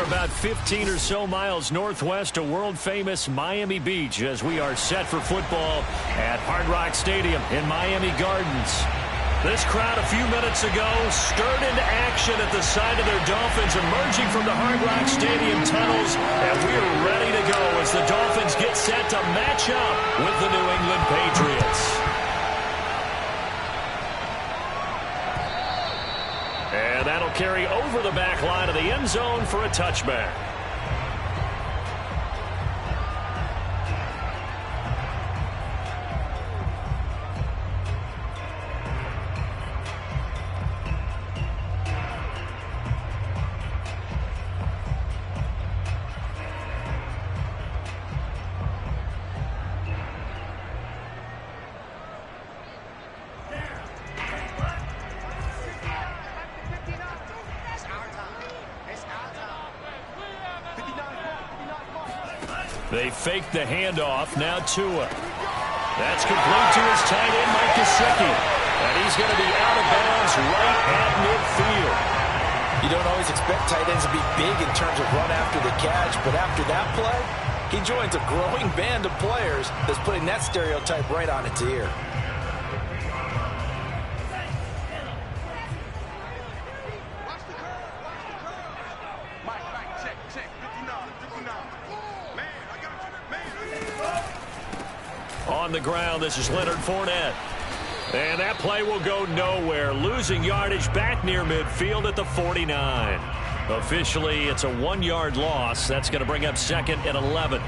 About 15 or so miles northwest of world-famous Miami Beach as we are set for football at Hard Rock Stadium in Miami Gardens. This crowd a few minutes ago stirred into action at the side of their Dolphins emerging from the Hard Rock Stadium tunnels, and we are ready to go as the Dolphins get set to match up with the New England Patriots. And that'll carry over the back line of the end zone for a touchback. They fake the handoff. Now Tua. That's complete to his tight end, Mike Gesicki. And he's going to be out of bounds right at midfield. You don't always expect tight ends to be big in terms of run after the catch, but after that play, he joins a growing band of players that's putting that stereotype right on its ear. On the ground, this is Leonard Fournette. And that play will go nowhere, losing yardage back near midfield at the 49. Officially, it's a 1-yard loss. That's going to bring up second and 11.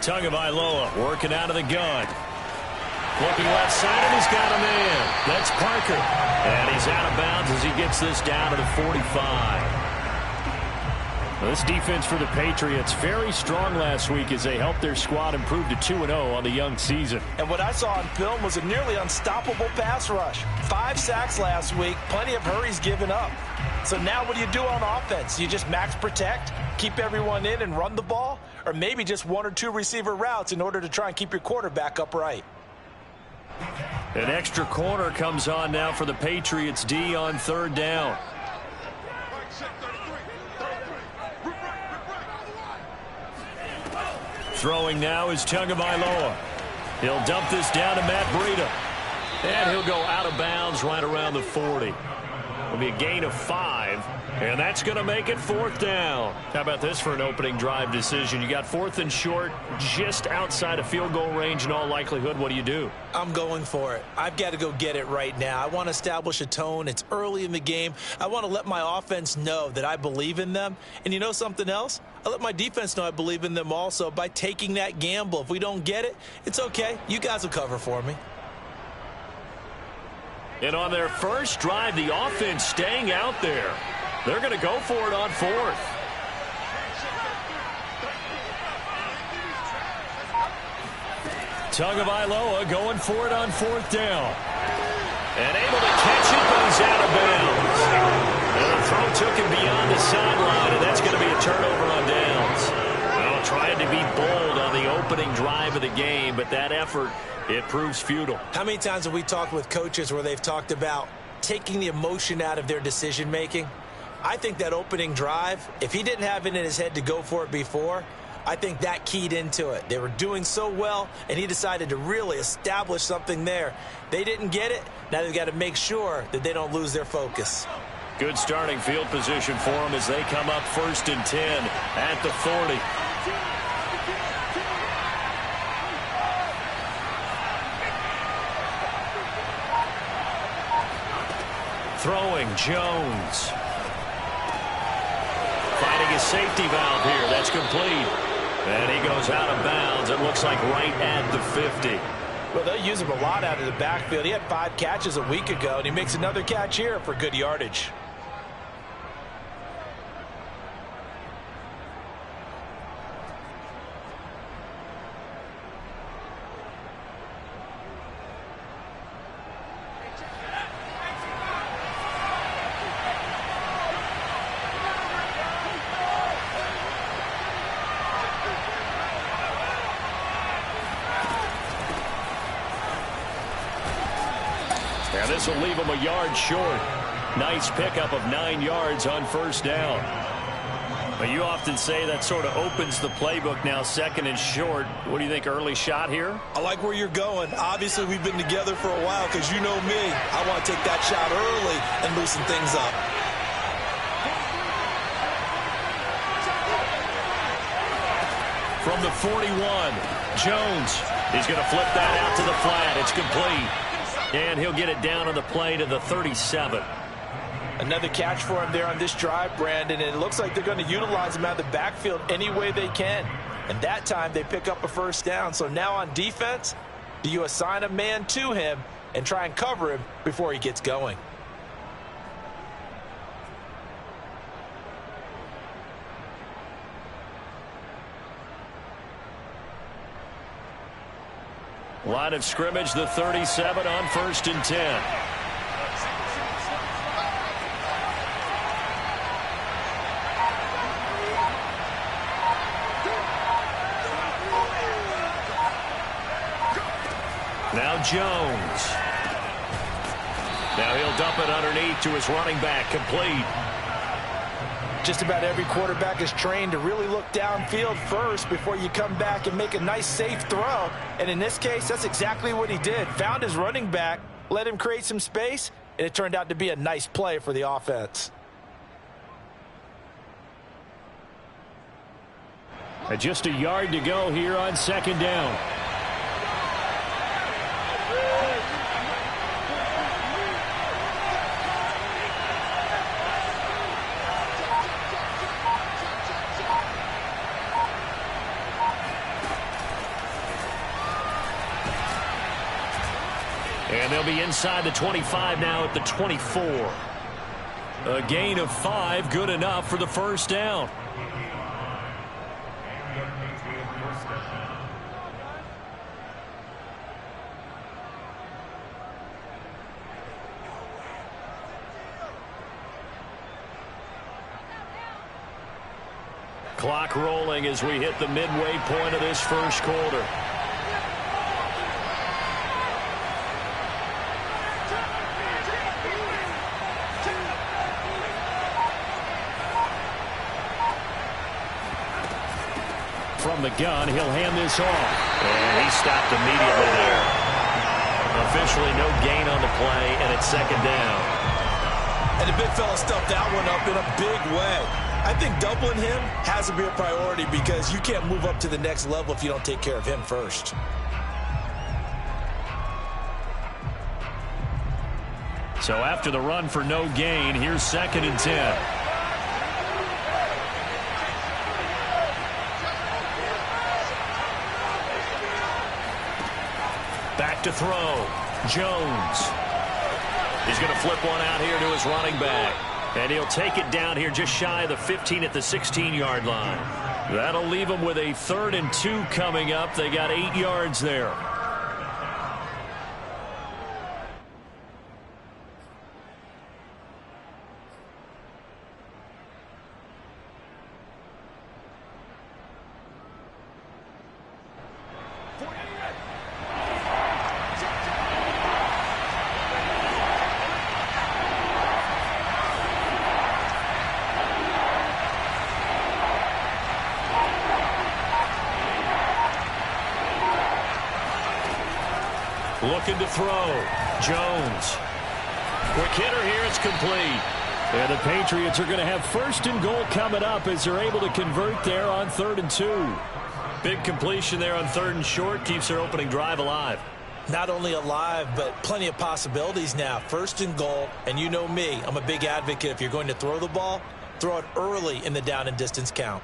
Tagovailoa working out of the gun. Looking left side, and he's got a man. That's Parker. And he's out of bounds as he gets this down to the 45. This defense for the Patriots, very strong last week as they helped their squad improve to 2-0 on the young season. And what I saw on film was a nearly unstoppable pass rush. 5 sacks last week, plenty of hurries given up. So now what do you do on offense? You just max protect, keep everyone in and run the ball? or maybe just 1 or 2 receiver routes in order to try and keep your quarterback upright. An extra corner comes on now for the Patriots D on 3rd down. Throwing now is Tagovailoa. He'll dump this down to Matt Breida. And he'll go out of bounds right around the 40. It'll be a gain of 5, and that's going to make it 4th down. How about this for an opening drive decision? You got 4th and short, just outside of field goal range in all likelihood. What do? I'm going for it. I've got to go get it right now. I want to establish a tone. It's early in the game. I want to let my offense know that I believe in them. And you know something else? I let my defense know I believe in them also by taking that gamble. If we don't get it, it's okay. You guys will cover for me. And on their first drive, the offense staying out there. They're going to go for it on 4th. Tagovailoa going for it on 4th down. And able to catch it, but he's out of bounds. And the throw took him beyond the sideline, and that's going to be a turnover on downs. Well, trying to be bold on the opening drive of the game, but that effort, it proves futile. How many times have we talked with coaches where they've talked about taking the emotion out of their decision-making? I think that opening drive, if he didn't have it in his head to go for it before, I think that keyed into it. They were doing so well, and he decided to really establish something there. They didn't get it. Now they've got to make sure that they don't lose their focus. Good starting field position for them as they come up 1st and 10 at the 40. Throwing, Jones. Finding his safety valve here. That's complete. And he goes out of bounds. It looks like right at the 50. Well, they'll use him a lot out of the backfield. He had 5 catches a week ago, and he makes another catch here for good yardage. And this will leave him a yard short. Nice pickup of 9 yards on 1st down. But you often say that sort of opens the playbook now, 2nd and short. What do you think, early shot here? I like where you're going. Obviously, we've been together for a while because you know me. I want to take that shot early and loosen things up. From the 41, Jones is going to flip that out to the flat. It's complete. And he'll get it down on the play to the 37. Another catch for him there on this drive, Brandon, and it looks like they're going to utilize him out of the backfield any way they can. And that time they pick up a 1st down. So now on defense, do you assign a man to him and try and cover him before he gets going? Line of scrimmage, the 37 on 1st and 10. Now Jones. Now he'll dump it underneath to his running back, complete. Just about every quarterback is trained to really look downfield first before you come back and make a nice, safe throw. And in this case, that's exactly what he did. Found his running back, let him create some space, and it turned out to be a nice play for the offense. Just a yard to go here on 2nd down. And they'll be inside the 25 now at the 24. A gain of 5, good enough for the 1st down. Clock rolling as we hit the midway point of this first quarter. From the gun, he'll hand this off. And he stopped immediately there. Officially no gain on the play, and it's second down. And the big fella stuffed that one up in a big way. I think doubling him has to be a priority because you can't move up to the next level if you don't take care of him first. So after the run for no gain, here's 2nd and 10. Back to throw. Jones. He's going to flip one out here to his running back. And he'll take it down here just shy of the 15 at the 16-yard line. That'll leave him with a 3rd and 2 coming up. They got 8 yards there. Looking to throw. Jones. Quick hitter here. It's complete. And the Patriots are going to have 1st and goal coming up as they're able to convert there on 3rd and 2. Big completion there on 3rd and short. Keeps their opening drive alive. Not only alive, but plenty of possibilities now. 1st and goal. And you know me. I'm a big advocate. If you're going to throw the ball, throw it early in the down and distance count.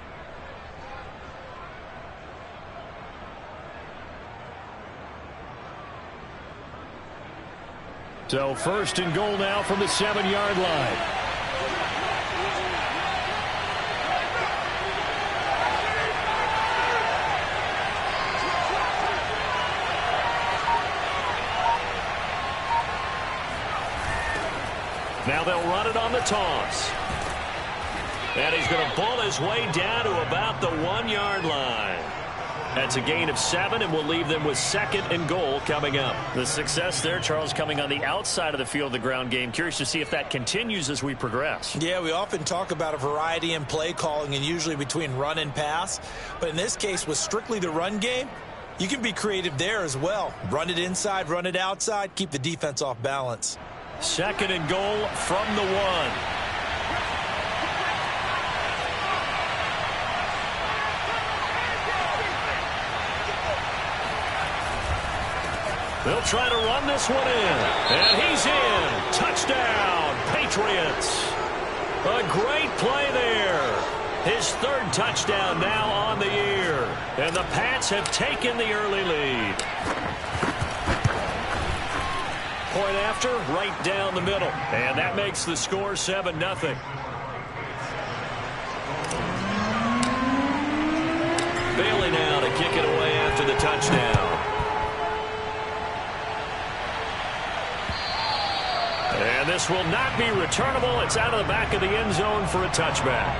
So 1st and goal now from the 7-yard line. Now they'll run it on the toss. And he's going to ball his way down to about the 1-yard line. That's a gain of 7, and we'll leave them with 2nd and goal coming up. The success there, Charles, coming on the outside of the field, the ground game. Curious to see if that continues as we progress. Yeah, we often talk about a variety in play calling and usually between run and pass. But in this case, with strictly the run game, you can be creative there as well. Run it inside, run it outside, keep the defense off balance. 2nd and goal from the 1. They'll try to run this one in. And he's in. Touchdown, Patriots. A great play there. His 3rd touchdown now on the year. And the Pats have taken the early lead. Point after, right down the middle. And that makes the score 7-0. Bailey now to kick it away after the touchdown. And this will not be returnable. It's out of the back of the end zone for a touchback.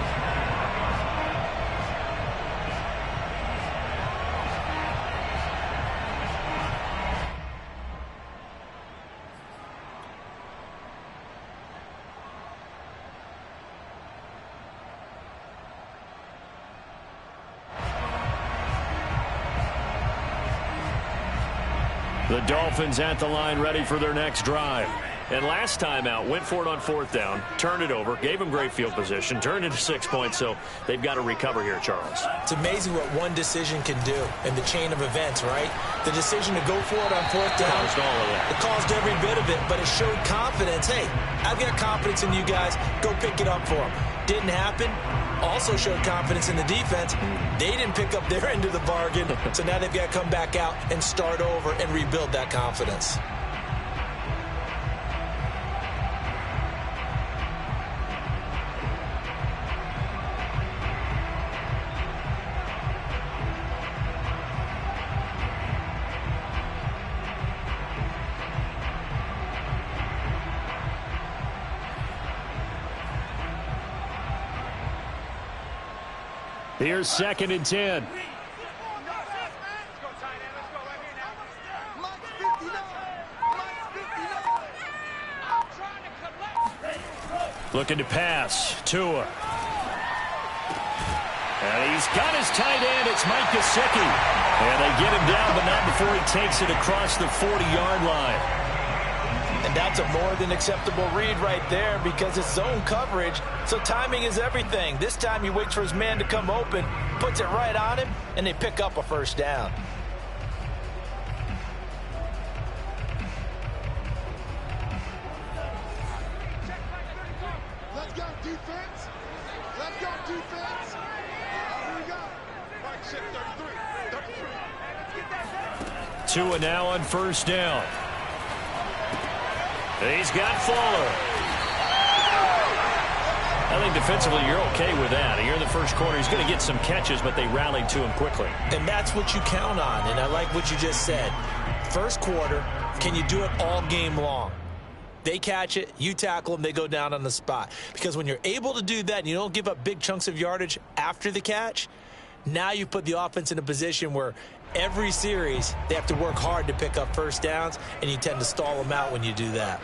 The Dolphins at the line ready for their next drive. And last time out, went for it on 4th down, turned it over, gave them great field position, turned it to 6 points, so they've got to recover here, Charles. It's amazing what one decision can do in the chain of events, right? The decision to go for it on 4th down. Caused all of that. It caused every bit of it, but it showed confidence. Hey, I've got confidence in you guys. Go pick it up for them. Didn't happen. Also showed confidence in the defense. They didn't pick up their end of the bargain, so now they've got to come back out and start over and rebuild that confidence. Here's 2nd and 10. Looking to pass. Tua. And he's got his tight end. It's Mike Gesicki. And they get him down, but not before he takes it across the 40-yard line. And that's a more than acceptable read right there because it's zone coverage, so timing is everything. This time he waits for his man to come open, puts it right on him, and they pick up a first down. Let's go, defense. Let's go, defense. Here we go. Right shift, 33. Tua now on first down. He's got Fuller. I think defensively you're okay with that. Here in the first quarter, he's going to get some catches, but they rallied to him quickly. And that's what you count on, and I like what you just said. First quarter, can you do it all game long? They catch it, you tackle them, they go down on the spot. Because when you're able to do that and you don't give up big chunks of yardage after the catch, now you put the offense in a position where every series they have to work hard to pick up first downs, and you tend to stall them out when you do that.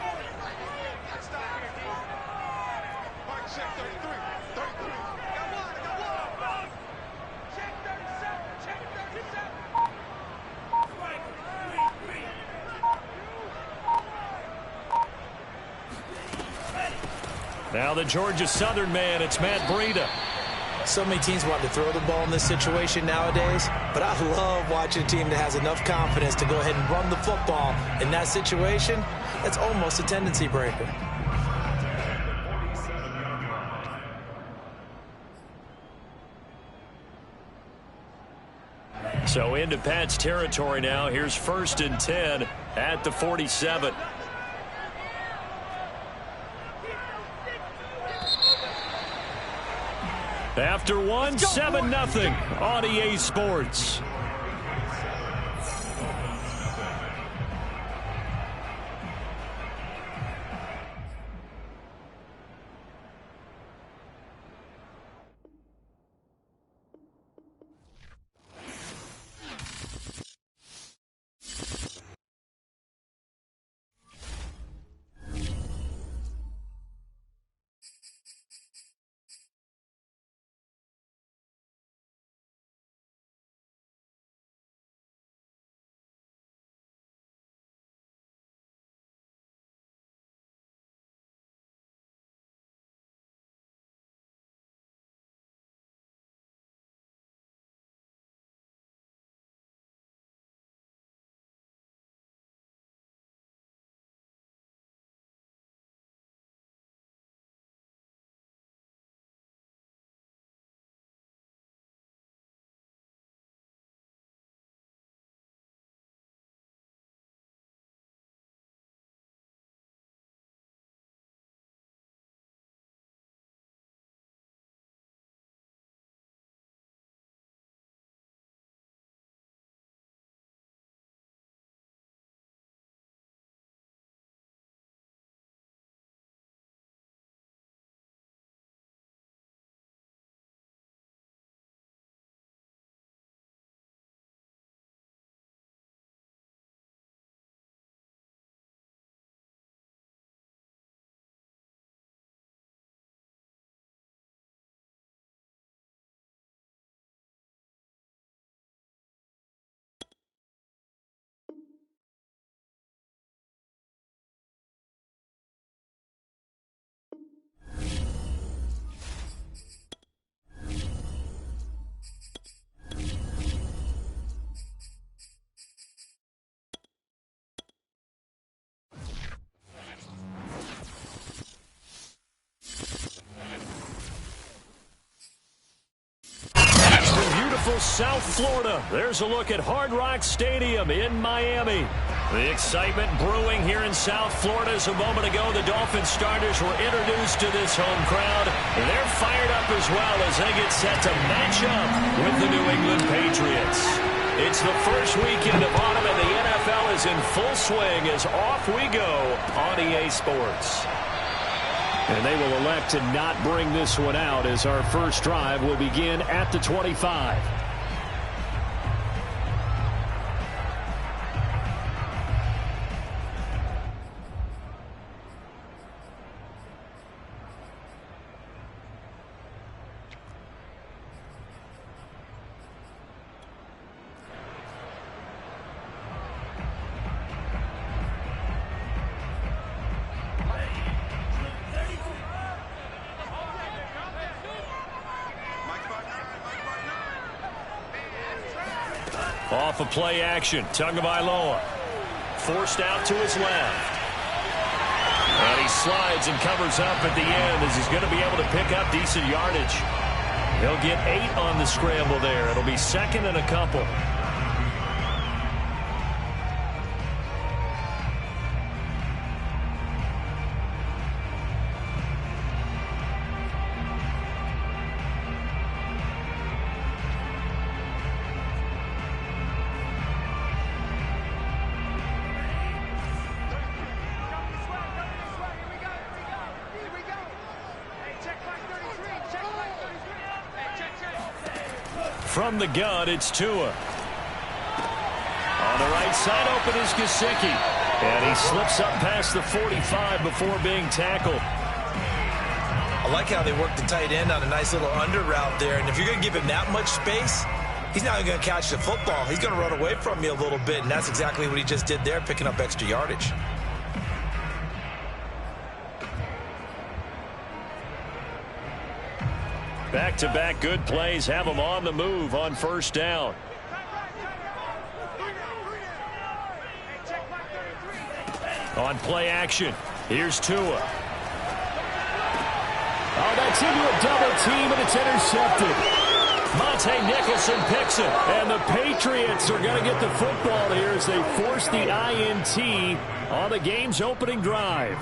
Now the Georgia Southern man, it's Matt Breida. So many teams want to throw the ball in this situation nowadays, but I love watching a team that has enough confidence to go ahead and run the football. In that situation, that's almost a tendency breaker. So into Pat's territory now. Here's 1st and 10 at the 47. After one, 7-0 on EA Sports. South Florida. There's a look at Hard Rock Stadium in Miami. The excitement brewing here in South Florida. As a moment ago, the Dolphins starters were introduced to this home crowd. They're fired up as well as they get set to match up with the New England Patriots. It's the first weekend of autumn, and the NFL is in full swing as off we go on EA Sports. And they will elect to not bring this one out as our first drive will begin at the 25. Off of play action, Tagovailoa forced out to his left. And he slides and covers up at the end as he's going to be able to pick up decent yardage. He'll get 8 on the scramble there. It'll be second and a couple. From the gun, it's Tua. On the right side, open is Gesicki. And he slips up past the 45 before being tackled. I like how they work the tight end on a nice little under route there. And if you're going to give him that much space, he's not going to catch the football. He's going to run away from you a little bit. And that's exactly what he just did there, picking up extra yardage. Back-to-back good plays have him on the move on first down. On play action, here's Tua. Oh, that's into a double team, and it's intercepted. Monte Nicholson picks it, and the Patriots are going to get the football here as they force the INT on the game's opening drive.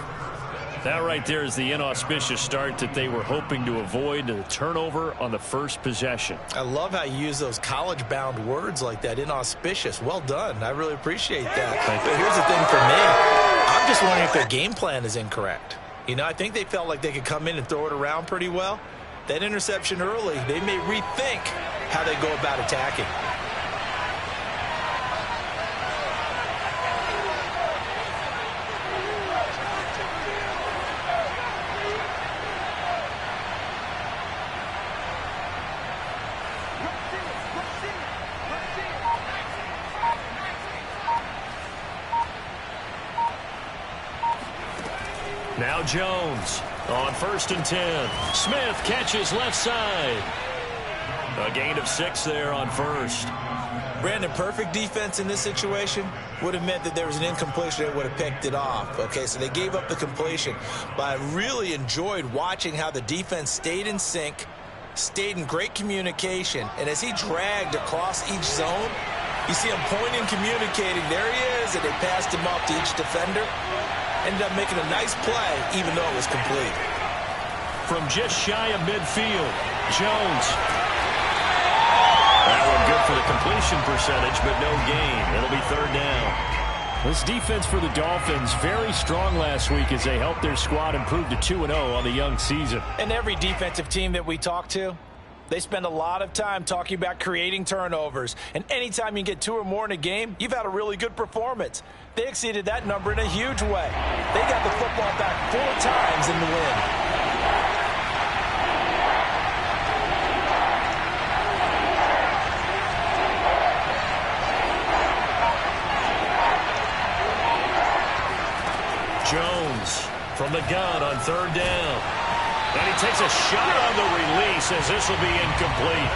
That right there is the inauspicious start that they were hoping to avoid, the turnover on the first possession. I love how you use those college-bound words like that, inauspicious. Well done. I really appreciate that. But here's the thing for me. I'm just wondering if their game plan is incorrect. You know, I think they felt like they could come in and throw it around pretty well. That interception early, they may rethink how they go about attacking. Now Jones on 1st and 10. Smith catches left side. A gain of 6 there on first. Brandon, perfect defense in this situation would have meant that there was an incompletion that would have picked it off. Okay, so they gave up the completion. But I really enjoyed watching how the defense stayed in sync, stayed in great communication. And as he dragged across each zone, you see him pointing, communicating. There he is, and they passed him off to each defender. Ended up making a nice play, even though it was complete. From just shy of midfield, Jones. That one good for the completion percentage, but no gain. It'll be 3rd down. This defense for the Dolphins, very strong last week as they helped their squad improve to 2-0 on the young season. And every defensive team that we talk to, they spend a lot of time talking about creating turnovers. And anytime you get 2 or more in a game, you've had a really good performance. They exceeded that number in a huge way. They got the football back 4 times in the win. Jones from the gun on 3rd down. And he takes a shot on the release as this will be incomplete.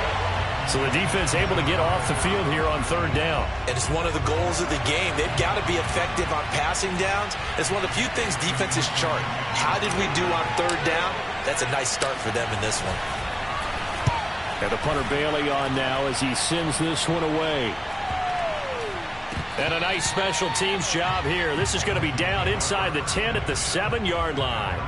So the defense able to get off the field here on 3rd down. And it's one of the goals of the game. They've got to be effective on passing downs. It's one of the few things defenses chart. How did we do on 3rd down? That's a nice start for them in this one. And the punter Bailey on now as he sends this one away. And a nice special teams job here. This is going to be down inside the 10 at the 7-yard line.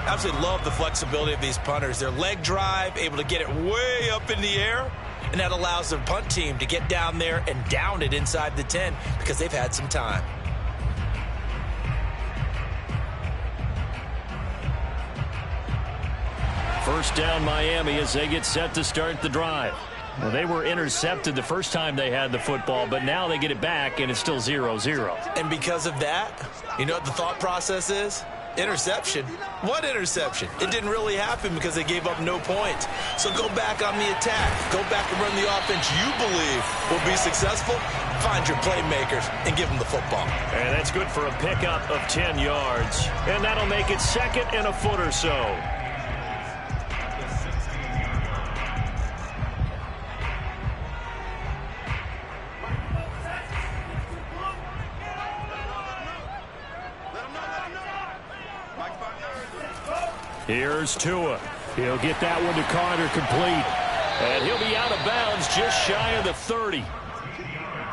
Absolutely love the flexibility of these punters. Their leg drive, able to get it way up in the air, and that allows their punt team to get down there and down it inside the 10 because they've had some time. First down Miami as they get set to start the drive. Well, they were intercepted the first time they had the football, but now they get it back, and it's still 0-0. And because of that, you know what the thought process is? Interception. What interception? It didn't really happen because they gave up no points. So go back on the attack. Go back and run the offense you believe will be successful. Find your playmakers and give them the football. And that's good for a pickup of 10 yards. And that'll make it 2nd and a foot or so. Here's Tua. He'll get that one to Carter complete. And he'll be out of bounds just shy of the 30.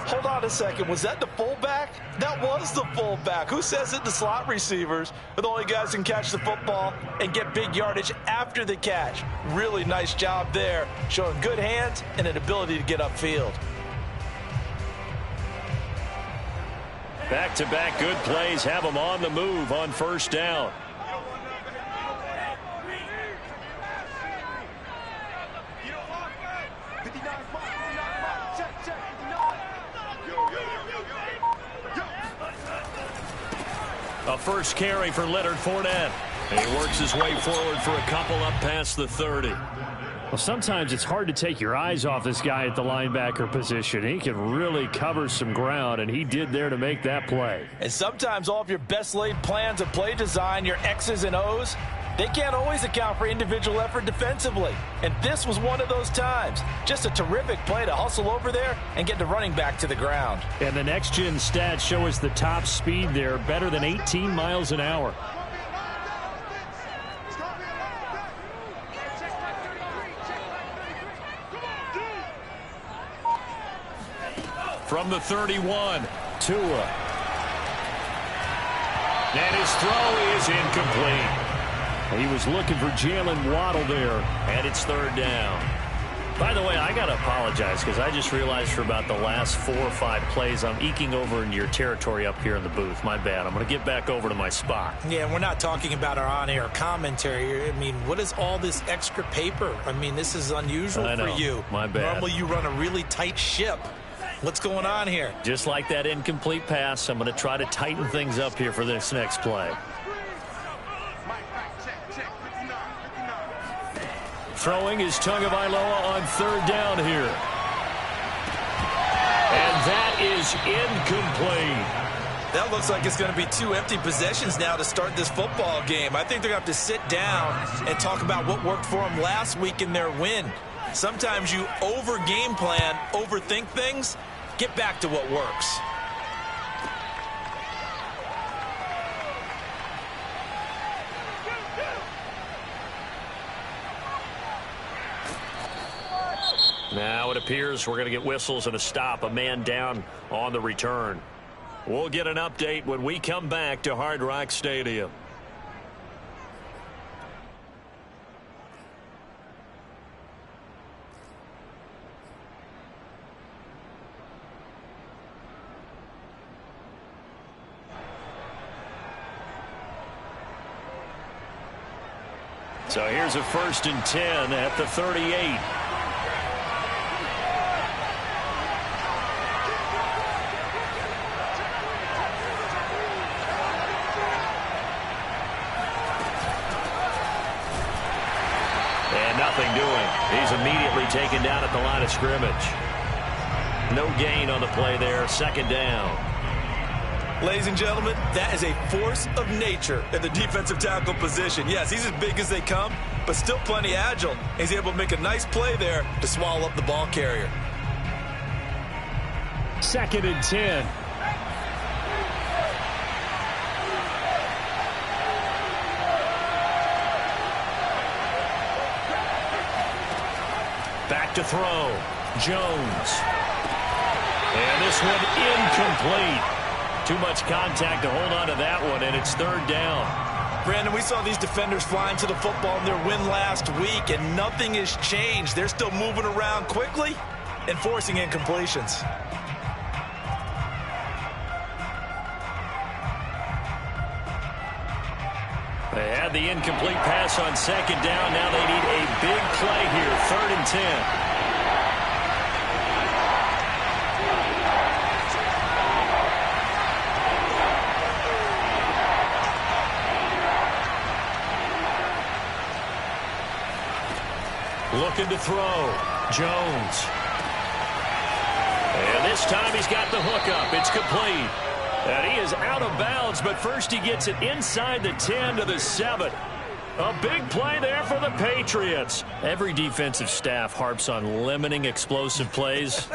Hold on a second. Was that the fullback? That was the fullback. Who says it? The slot receivers are the only guys who can catch the football and get big yardage after the catch. Really nice job there, showing good hands and an ability to get upfield. Back-to-back good plays have them on the move on first down. A first carry for Leonard Fournette. He works his way forward for a couple up past the 30. Well, sometimes it's hard to take your eyes off this guy at the linebacker position. He can really cover some ground, and he did there to make that play. And sometimes all of your best laid plans of play design, your X's and O's, they can't always account for individual effort defensively. And this was one of those times. Just a terrific play to hustle over there and get the running back to the ground. And the next-gen stats show us the top speed there, better than 18 miles an hour. From the 31, Tua. And his throw is incomplete. He was looking for Jalen Waddle there, and it's 3rd down. By the way, I got to apologize because I just realized for about the last 4 or 5 plays, I'm eking over into your territory up here in the booth. My bad. I'm going to get back over to my spot. Yeah, we're not talking about our on-air commentary. I mean, what is all this extra paper? I mean, this is unusual for you. My bad. Normally you run a really tight ship. What's going on here? Just like that incomplete pass, I'm going to try to tighten things up here for this next play. Throwing is Tagovailoa on 3rd down here. And that is incomplete. That looks like it's going to be 2 empty possessions now to start this football game. I think they're going to have to sit down and talk about what worked for them last week in their win. Sometimes you over-game plan, overthink things. Get back to what works. Now it appears we're going to get whistles and a stop, a man down on the return. We'll get an update when we come back to Hard Rock Stadium. So here's a 1st and 10 at the 38. Nothing doing. He's immediately taken down at the line of scrimmage. No gain on the play there. 2nd down. Ladies and gentlemen, that is a force of nature in the defensive tackle position. Yes, he's as big as they come, but still plenty agile. He's able to make a nice play there to swallow up the ball carrier. 2nd and 10. Back to throw. Jones. And this one incomplete. Too much contact to hold on to that one, and it's 3rd down. Brandon, we saw these defenders flying to the football in their win last week, and nothing has changed. They're still moving around quickly and forcing incompletions. They had had the incomplete pass on second down. Now they need a big play here, 3rd and 10. Looking to throw. Jones. And this time he's got the hookup. It's complete. And he is out of bounds, but first he gets it inside the 10 to the 7. A big play there for the Patriots. Every defensive staff harps on limiting explosive plays.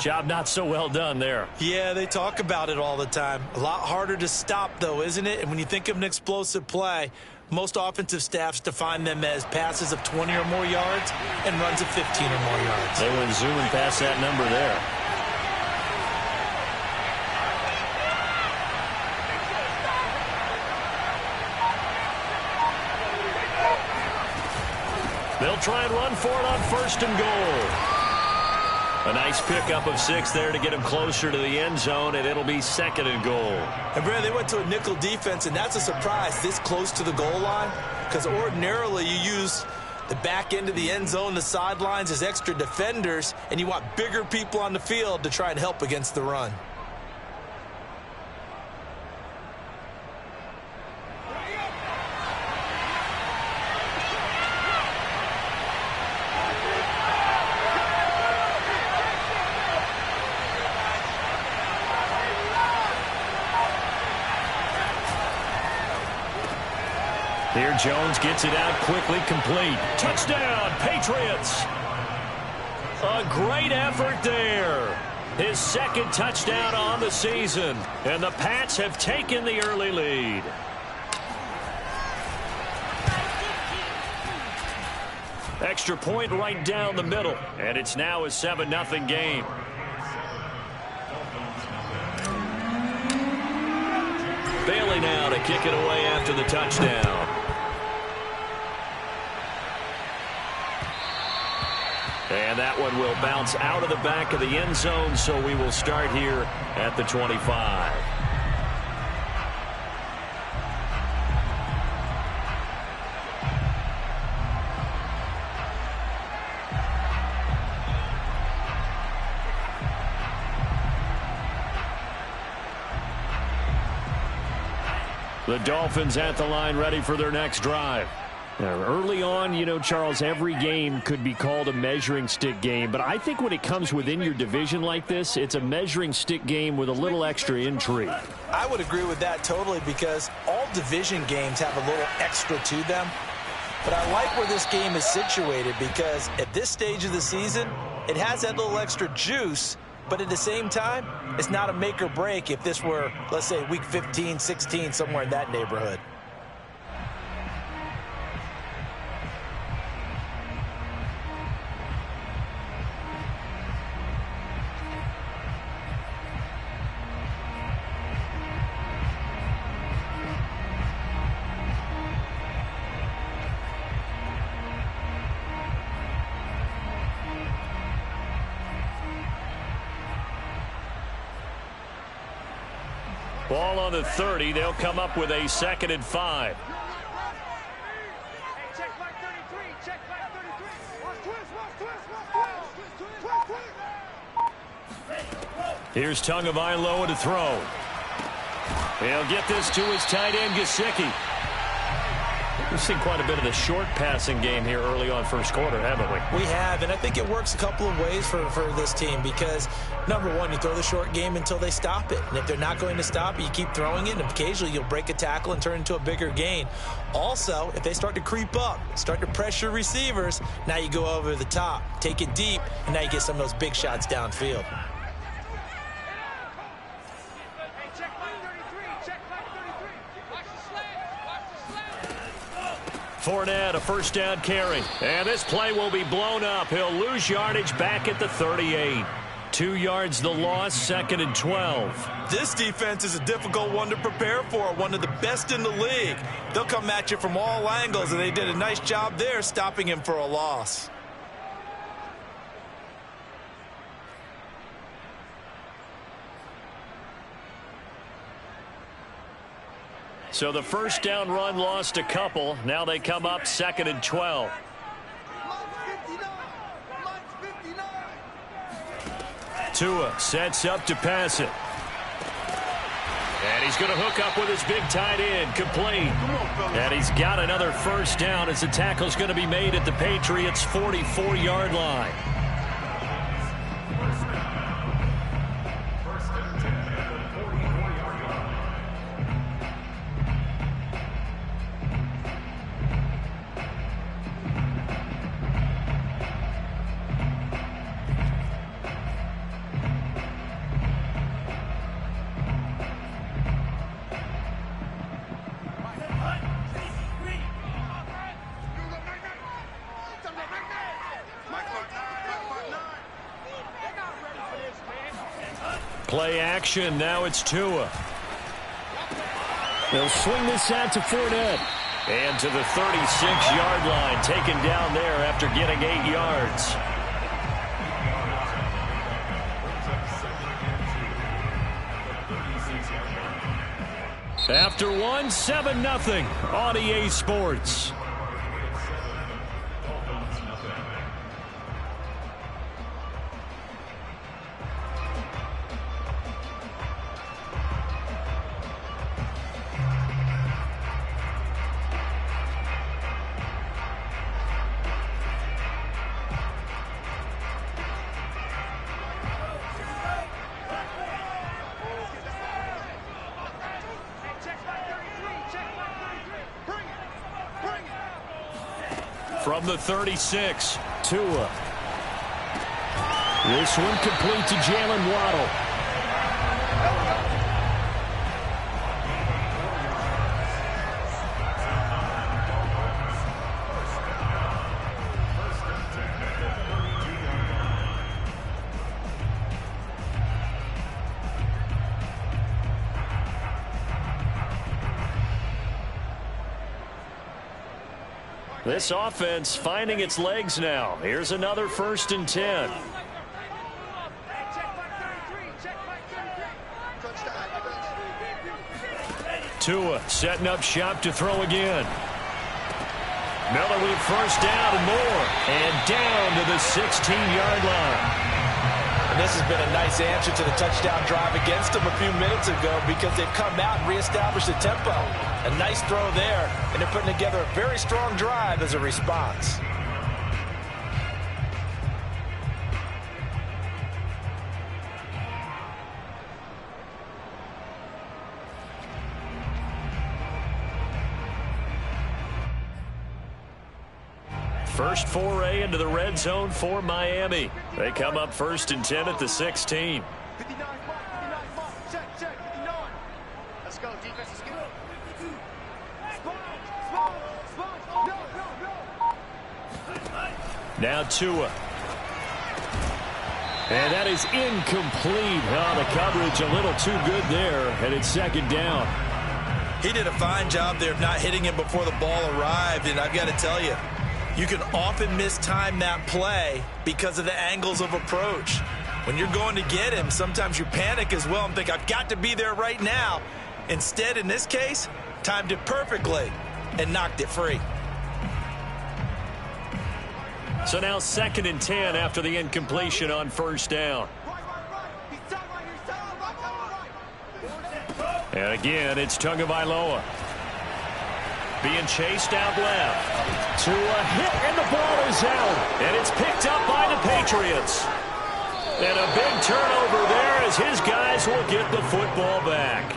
Job not so well done there. Yeah, they talk about it all the time. A lot harder to stop, though, isn't it? And when you think of an explosive play, most offensive staffs define them as passes of 20 or more yards and runs of 15 or more yards. They went zooming past that number there. They'll try and run for it on 1st and goal. A nice pickup of 6 there to get him closer to the end zone, and it'll be 2nd and goal. And, Brad, they went to a nickel defense, and that's a surprise this close to the goal line, because ordinarily you use the back end of the end zone, the sidelines as extra defenders, and you want bigger people on the field to try and help against the run. Here Jones gets it out quickly, complete. Touchdown, Patriots! A great effort there. His 2nd touchdown on the season. And the Pats have taken the early lead. Extra point right down the middle. And it's now a 7-0 game. Bailey now to kick it away after the touchdown. And that one will bounce out of the back of the end zone, so we will start here at the 25. The Dolphins at the line, ready for their next drive. Now, early on, you know, Charles, every game could be called a measuring stick game. But I think when it comes within your division like this, it's a measuring stick game with a little extra intrigue. I would agree with that totally, because all division games have a little extra to them. But I like where this game is situated, because at this stage of the season, it has that little extra juice. But at the same time, it's not a make or break if this were, let's say, week 15, 16, somewhere in that neighborhood. Ball on the 30. They'll come up with a 2nd and 5. Check back 33. Check back 33. Watch twist. Here's Tagovailoa to throw. He'll get this to his tight end, Gesicki. We've seen quite a bit of the short passing game here early on first quarter, haven't we? We have, and I think it works a couple of ways for this team, because, number one, you throw the short game until they stop it. And if they're not going to stop it, you keep throwing it, and occasionally you'll break a tackle and turn into a bigger gain. Also, if they start to creep up, start to pressure receivers, now you go over the top, take it deep, and now you get some of those big shots downfield. Fournette, a first down carry. And this play will be blown up. He'll lose yardage back at the 38. 2 yards the loss, 2nd and 12. This defense is a difficult one to prepare for, one of the best in the league. They'll come at you from all angles, and they did a nice job there stopping him for a loss. So the first down run lost a couple. Now they come up 2nd and 12. Tua sets up to pass it. And he's going to hook up with his big tight end, complete. And he's got another first down as the tackle's going to be made at the Patriots' 44-yard line. Play action. Now it's Tua. They'll swing this out to Fournette. And to the 36-yard line. Taken down there after getting 8 yards. After one, 7-0 on EA Sports. From the 36, Tua. This one complete to Jalen Waddle. This offense finding its legs now. Here's another 1st and 10. Tua setting up shop to throw again. Miller with first down and more. And down to the 16-yard line. And this has been a nice answer to the touchdown drive against them a few minutes ago because they've come out and reestablished the tempo. A nice throw there, and they're putting together a very strong drive as a response. First foray into the red zone for Miami. They come up 1st and 10 at the 16. 59, check, 59. Let's go, defense, let's go. Now Tua. And that is incomplete. Oh, the coverage a little too good there, and it's 2nd down. He did a fine job there of not hitting him before the ball arrived, and I've got to tell you, you can often mistime that play because of the angles of approach. When you're going to get him, sometimes you panic as well and think, I've got to be there right now. Instead, in this case, timed it perfectly and knocked it free. So now 2nd and 10 after the incompletion on 1st down. And again, it's Tagovailoa. Being chased out left. To a hit, and the ball is out. And it's picked up by the Patriots. And a big turnover there as his guys will get the football back.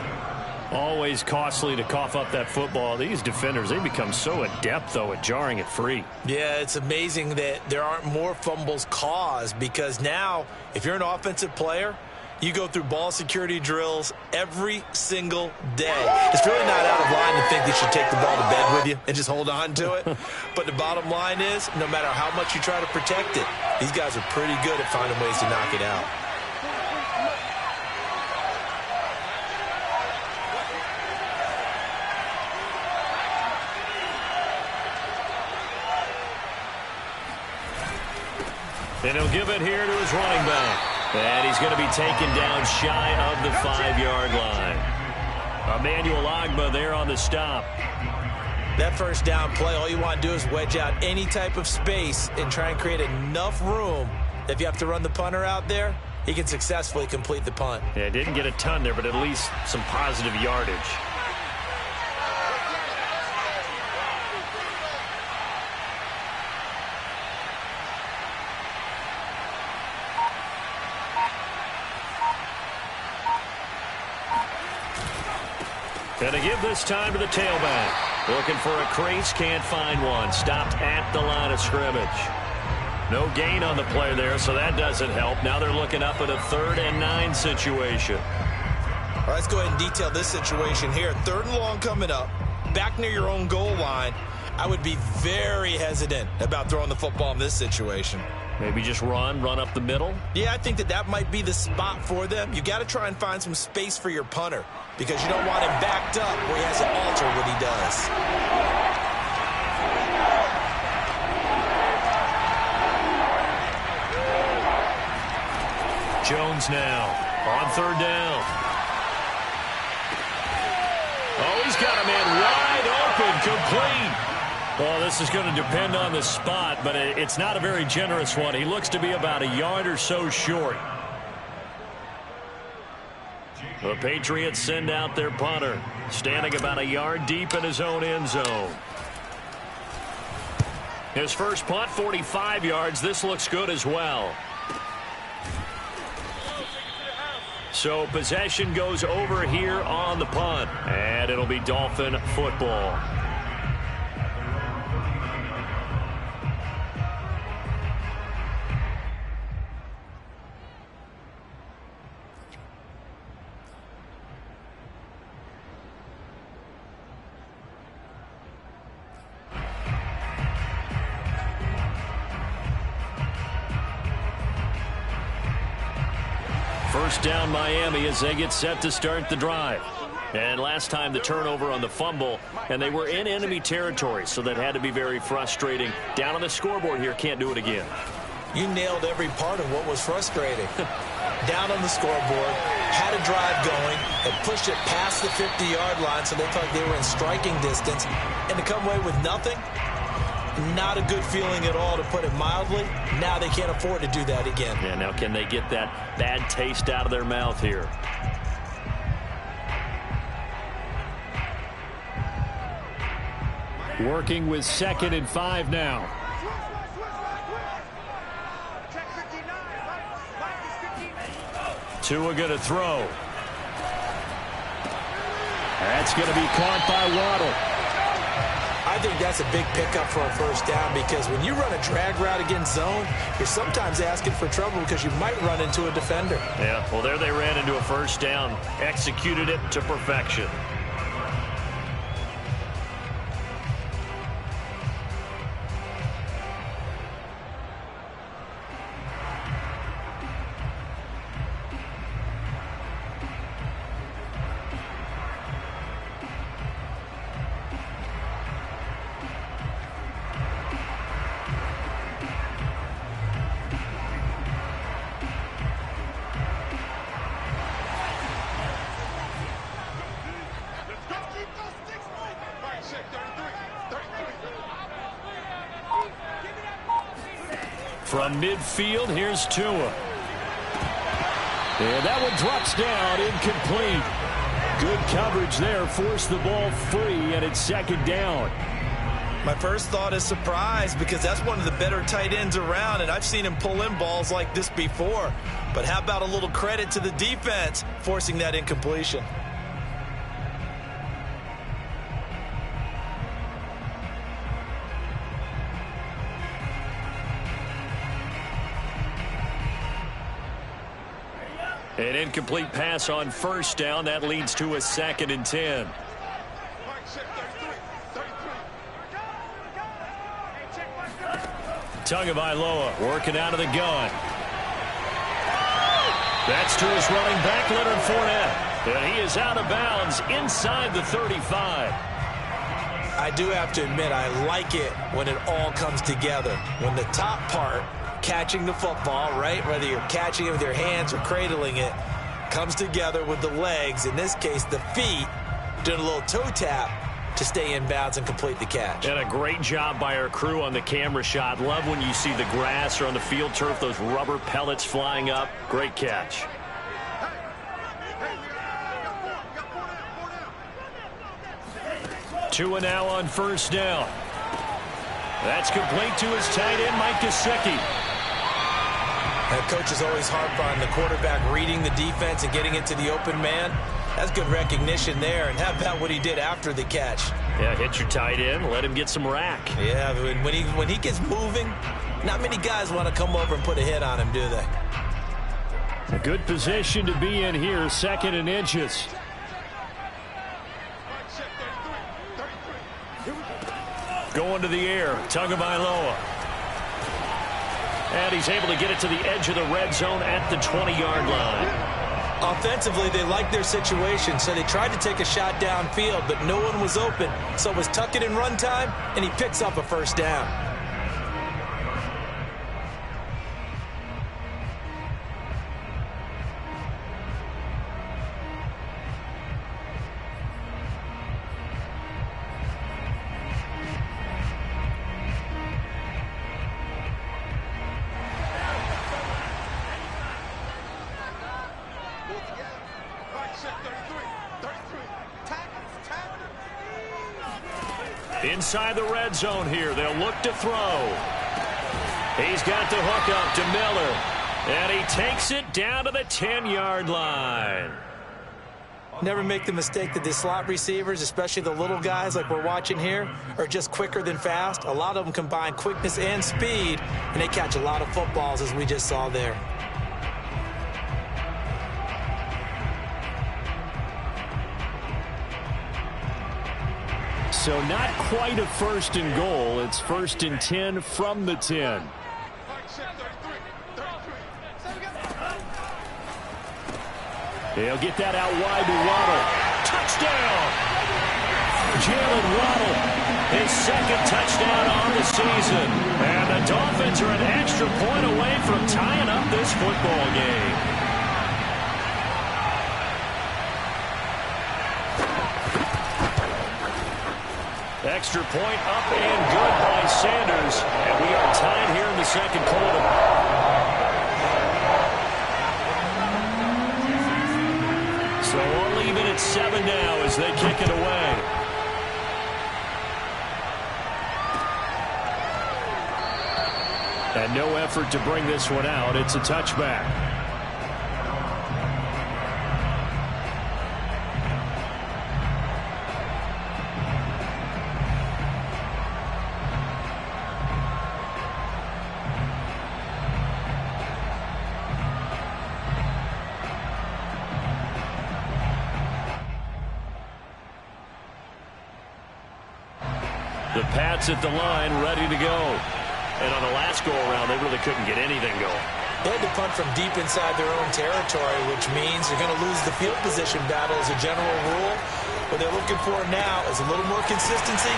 Always costly to cough up that football. These defenders, they become so adept, though, at jarring it free. Yeah, it's amazing that there aren't more fumbles caused because now, if you're an offensive player, you go through ball security drills every single day. It's really not out of line to think you should take the ball to bed with you and just hold on to it. But the bottom line is, no matter how much you try to protect it, these guys are pretty good at finding ways to knock it out. And he'll give it here to his running back. And he's going to be taken down shy of the 5-yard line. Emmanuel Ogbah there on the stop. That first down play, all you want to do is wedge out any type of space and try and create enough room. If you have to run the punter out there, he can successfully complete the punt. Yeah, didn't get a ton there, but at least some positive yardage. And to give this time to the tailback. Looking for a crease, can't find one. Stopped at the line of scrimmage. No gain on the play there, so that doesn't help. Now they're looking up at a 3rd and 9 situation. All right, let's go ahead and detail this situation here. 3rd and long coming up. Back near your own goal line. I would be very hesitant about throwing the football in this situation. Maybe just run up the middle? Yeah, I think that might be the spot for them. You got to try and find some space for your punter because you don't want him backed up where he has to alter what he does. Jones now on 3rd down. Oh, he's got a man wide open, complete. Well, this is going to depend on the spot, but it's not a very generous one. He looks to be about a yard or so short. The Patriots send out their punter, standing about a yard deep in his own end zone. His first punt, 45 yards. This looks good as well. So possession goes over here on the punt, and it'll be Dolphin football. First down Miami as they get set to start the drive. And last time the turnover on the fumble, and they were in enemy territory, so that had to be very frustrating. Down on the scoreboard here, can't do it again. You nailed every part of what was frustrating. Down on the scoreboard, had a drive going, and pushed it past the 50-yard line so they thought they were in striking distance, and to come away with nothing, not a good feeling at all, to put it mildly. Now they can't afford to do that again. Yeah, now can they get that bad taste out of their mouth here? Working with 2nd and 5 now. Tua going to throw. That's going to be caught by Waddle. I think that's a big pickup for a first down because when you run a drag route against zone, you're sometimes asking for trouble because you might run into a defender. Yeah, well, there they ran into a first down, executed it to perfection. From midfield, here's Tua. And that one drops down, incomplete. Good coverage there, forced the ball free, and it's 2nd down. My first thought is surprise because that's one of the better tight ends around, and I've seen him pull in balls like this before. But how about a little credit to the defense forcing that incompletion? An incomplete pass on first down. That leads to a 2nd and 10. Tagovailoa working out of the gun. That's to his running back, Leonard Fournette. And he is out of bounds inside the 35. I do have to admit, I like it when it all comes together. When the top part, catching the football, right, whether you're catching it with your hands or cradling it, comes together with the legs, in this case the feet, doing a little toe tap to stay in bounds and complete the catch. And a great job by our crew on the camera shot. Love when you see the grass or on the field turf, those rubber pellets flying up. Great catch. Two and now on first down. That's complete to his tight end, Mike Gesicki. That coach is always harp on the quarterback reading the defense and getting it to the open man. That's good recognition there. And how about what he did after the catch? Yeah, hit your tight end, let him get some rack. Yeah, when he gets moving, not many guys want to come over and put a hit on him, do they? A good position to be in here, second and inches. Going to the air, Tagovailoa. And he's able to get it to the edge of the red zone at the 20-yard line. Offensively, they liked their situation, so they tried to take a shot downfield, but no one was open. So it was tuck it in run time, and he picks up a first down. Inside the red zone here, they'll look to throw. He's got the hook up to Miller, and he takes it down to the 10-yard line. Never make the mistake that the slot receivers, especially the little guys like we're watching here, are just quicker than fast. A lot of them combine quickness and speed, and they catch a lot of footballs, as we just saw there. So not quite a first and goal. It's first and 10 from the 10. They'll get that out wide to Waddle. Touchdown! Jalen Waddle, his second touchdown on the season. And the Dolphins are an extra point away from tying up this football game. Extra point up and good by Sanders. And we are tied here in the second quarter. So we'll leave it at 7 now as they kick it away. And no effort to bring this one out. It's a touchback. The Pats at the line, ready to go. And on the last go-around, they really couldn't get anything going. They had to punt from deep inside their own territory, which means they're going to lose the field position battle as a general rule. What they're looking for now is a little more consistency,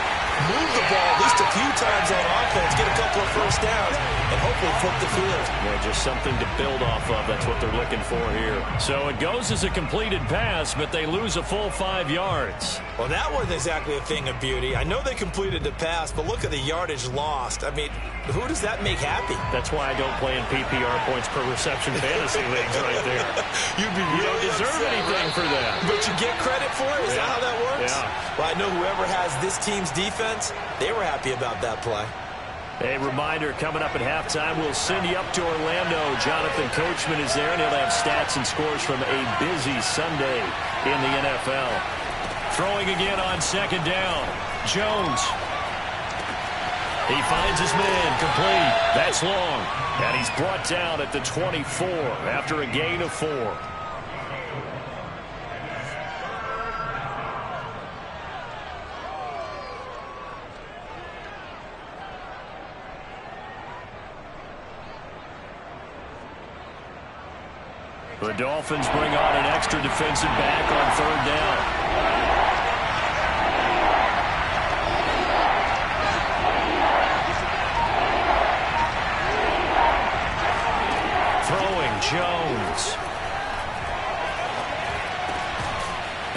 move the ball at least a few times on offense, get a couple of first downs, and hopefully flip the field. Yeah, just something to build off of. That's what they're looking for here. So it goes as a completed pass, but they lose a full 5 yards. Well, that wasn't exactly a thing of beauty. I know they completed the pass, but look at the yardage lost. I mean, who does that make happy? That's why I don't play in PPR points per reception fantasy leagues right there. You'd be You don't deserve anything for that. But you get credit for it? Is that how that works? Yeah. Well, I know whoever has this team's defense, they were happy about that play. A reminder, coming up at halftime, we'll send you up to Orlando. Jonathan Coachman is there, and he'll have stats and scores from a busy Sunday in the NFL. Throwing again on second down. Jones. He finds his man, complete. That's long. And he's brought down at the 24 after a gain of 4. The Dolphins bring on an extra defensive back on third down. Throwing Jones.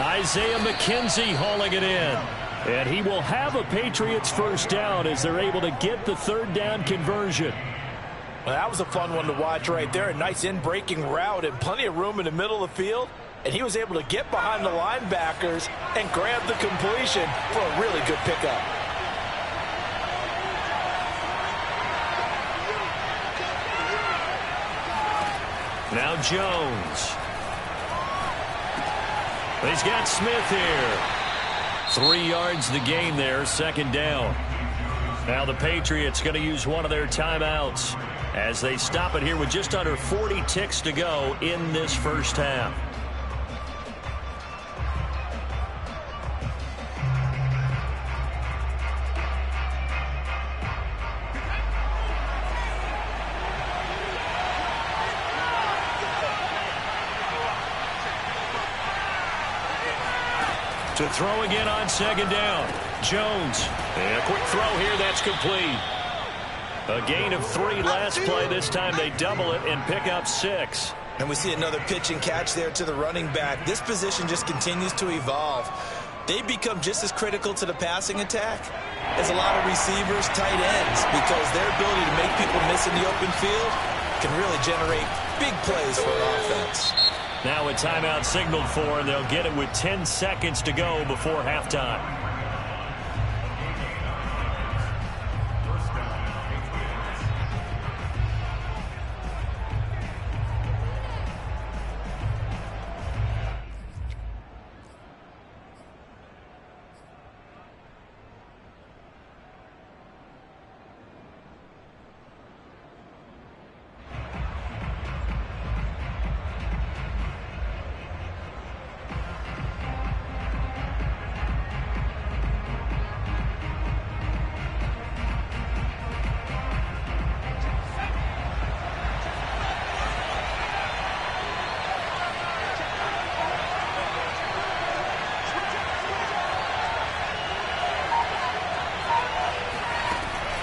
Isaiah McKenzie hauling it in. And he will have a Patriots first down as they're able to get the third down conversion. Well, that was a fun one to watch right there. A nice in-breaking route and plenty of room in the middle of the field. And he was able to get behind the linebackers and grab the completion for a really good pickup. Now Jones. He's got Smith here. 3 yards the gain there, second down. Now the Patriots going to use one of their timeouts as they stop it here with just under 40 ticks to go in this first half. To throw again on second down. Jones. And a quick throw here. That's complete. A gain of 3 last play. This time they double it and pick up 6. And we see another pitch and catch there to the running back. This position just continues to evolve. They become just as critical to the passing attack as a lot of receivers, tight ends, because their ability to make people miss in the open field can really generate big plays for an offense. Now a timeout signaled for, and they'll get it with 10 seconds to go before halftime.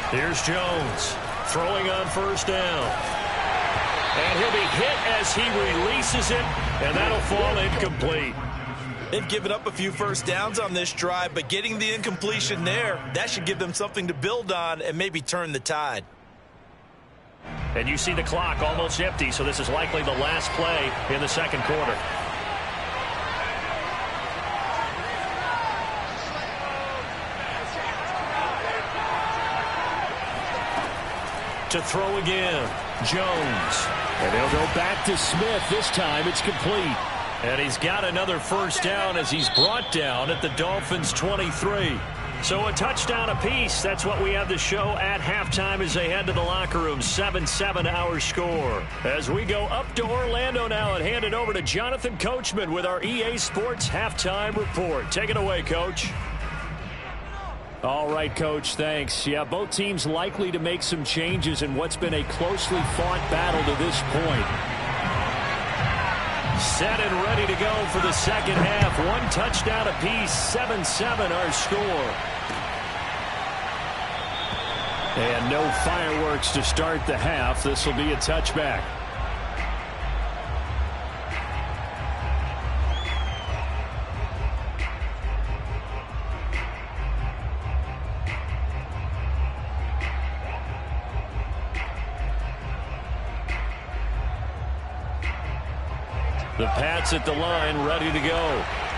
Here's Jones throwing on first down. And he'll be hit as he releases it, and that'll fall incomplete. They've given up a few first downs on this drive, but getting the incompletion there, that should give them something to build on and maybe turn the tide. And you see the clock almost empty, so this is likely the last play in the second quarter. To throw again, Jones. And they'll go back to Smith. This time it's complete. And he's got another first down as he's brought down at the Dolphins' 23. So a touchdown apiece. That's what we have to show at halftime as they head to the locker room. 7-7 our score. As we go up to Orlando now and hand it over to Jonathan Coachman with our EA Sports Halftime Report. Take it away, Coach. All right, Coach, thanks. Yeah, both teams likely to make some changes in what's been a closely fought battle to this point. Set and ready to go for the second half. 1 touchdown apiece, 7-7 our score. And no fireworks to start the half. This will be a touchback. The Pats at the line, ready to go.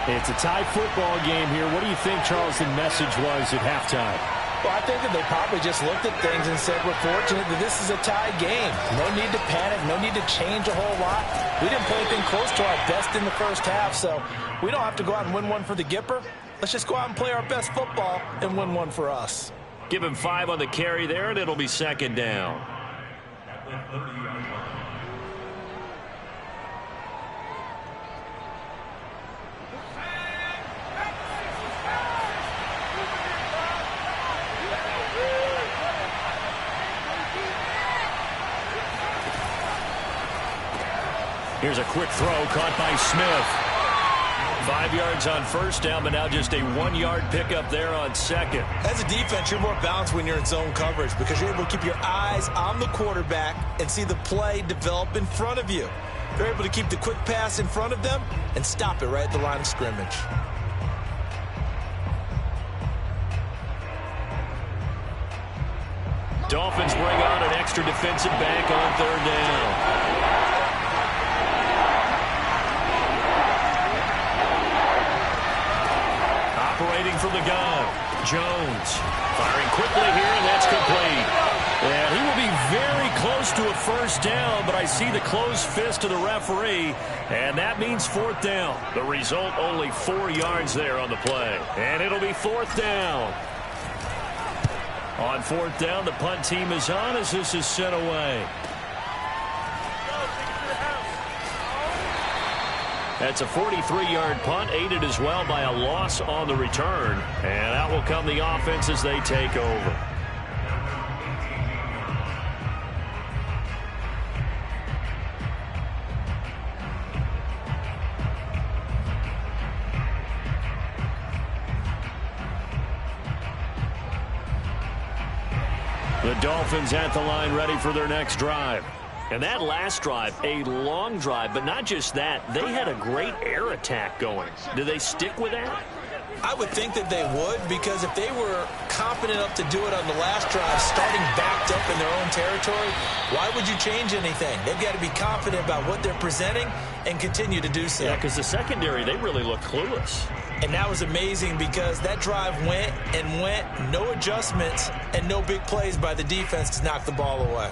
It's a tie football game here. What do you think, Charles, the message was at halftime? Well, I think that they probably just looked at things and said, we're fortunate that this is a tie game. No need to panic, no need to change a whole lot. We didn't play anything close to our best in the first half, so we don't have to go out and win one for the Gipper. Let's just go out and play our best football and win one for us. Give him 5 on the carry there, and it'll be second down. Here's a quick throw caught by Smith. 5 yards on first down, but now just a 1-yard pickup there on second. As a defense, you're more balanced when you're in zone coverage because you're able to keep your eyes on the quarterback and see the play develop in front of you. They're able to keep the quick pass in front of them and stop it right at the line of scrimmage. Dolphins bring on an extra defensive back on 3rd down. Operating from the gun, Jones. Firing quickly here, and that's complete. And he will be very close to a 1st down, but I see the closed fist of the referee, and that means 4th down. The result, only 4 yards there on the play. And it'll be 4th down. On 4th down, the punt team is on as this is sent away. That's a 43-yard punt, aided as well by a loss on the return. And out will come the offense as they take over. The Dolphins at the line, ready for their next drive. And that last drive, a long drive, but not just that. They had a great air attack going. Do they stick with that? I would think that they would, because if they were confident enough to do it on the last drive, starting backed up in their own territory, why would you change anything? They've got to be confident about what they're presenting and continue to do so. Yeah, because the secondary, they really looked clueless. And that was amazing because that drive went and went, no adjustments, and no big plays by the defense to knock the ball away.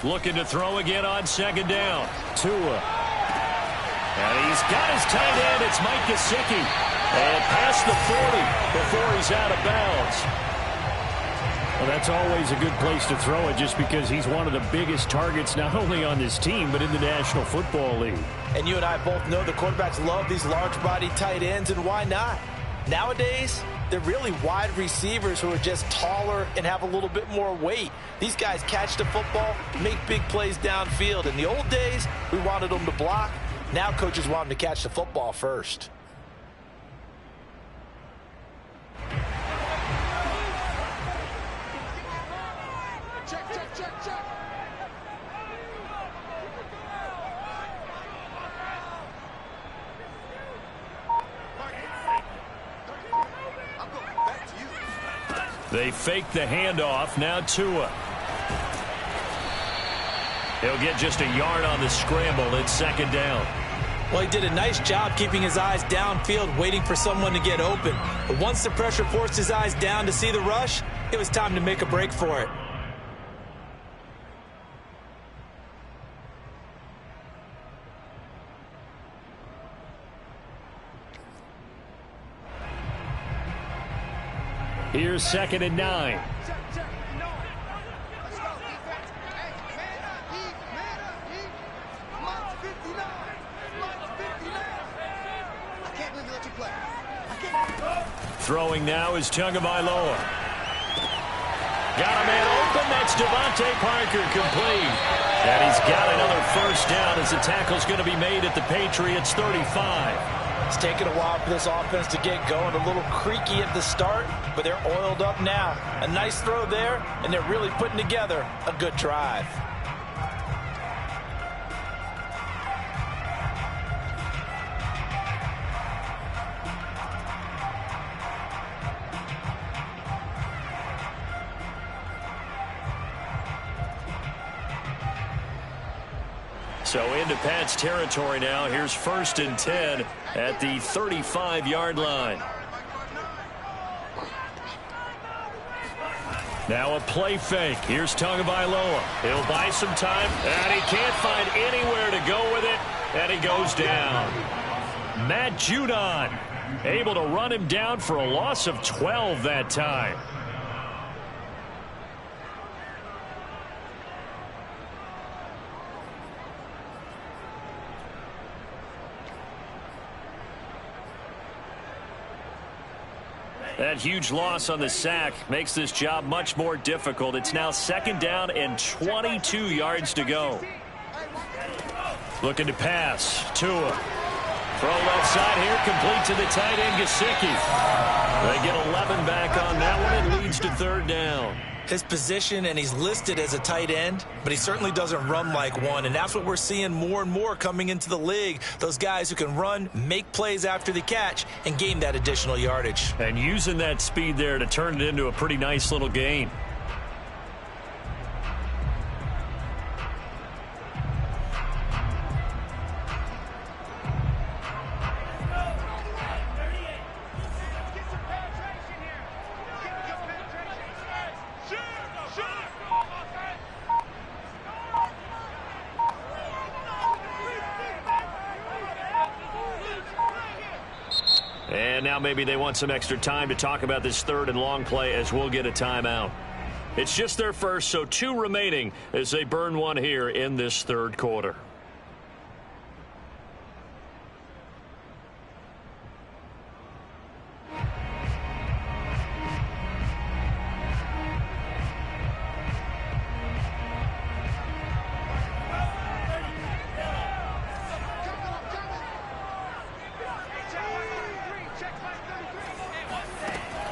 Looking to throw again on 2nd down. Tua. And he's got his tight end. It's Mike Gesicki. And past the 40 before he's out of bounds. Well, that's always a good place to throw it just because he's one of the biggest targets not only on this team but in the National Football League. And you and I both know the quarterbacks love these large-body tight ends, and why not? Nowadays, they're really wide receivers who are just taller and have a little bit more weight. These guys catch the football, make big plays downfield. In the old days, we wanted them to block. Now coaches want them to catch the football first. Check, check, check, check. I'm going back to you. They fake the handoff. Now Tua. He'll get just a yard on the scramble. It's 2nd down. Well, he did a nice job keeping his eyes downfield, waiting for someone to get open. But once the pressure forced his eyes down to see the rush, it was time to make a break for it. Here's 2nd and 9. Check, check. No. Let's go, defense. Hey, man up, Heat. Man up, Heat. March 59. March 59. I can't believe you let you play. I can't. Throwing now is Tagovailoa. Got a man open. That's Devontae Parker, complete. And he's got another 1st down as the tackle's going to be made at the Patriots 35. It's taken a while for this offense to get going. A little creaky at the start, but they're oiled up now. A nice throw there, and they're really putting together a good drive. So into Pat's territory now. Here's 1st and 10 at the 35-yard line. Now a play fake. Here's Tagovailoa. He'll buy some time, and he can't find anywhere to go with it, and he goes down. Matt Judon able to run him down for a loss of 12 that time. That huge loss on the sack makes this job much more difficult. It's now 2nd down and 22 yards to go. Looking to pass. Tua. Throw left side here, complete to the tight end, Gesicki. They get 11 back on that one. It leads to 3rd down. His position, and he's listed as a tight end, but he certainly doesn't run like one, and that's what we're seeing more and more coming into the league. Those guys who can run, make plays after the catch, and gain that additional yardage. And using that speed there to turn it into a pretty nice little gain. And now maybe they want some extra time to talk about this 3rd and long play as we'll get a timeout. It's just their first, so 2 remaining as they burn one here in this 3rd quarter.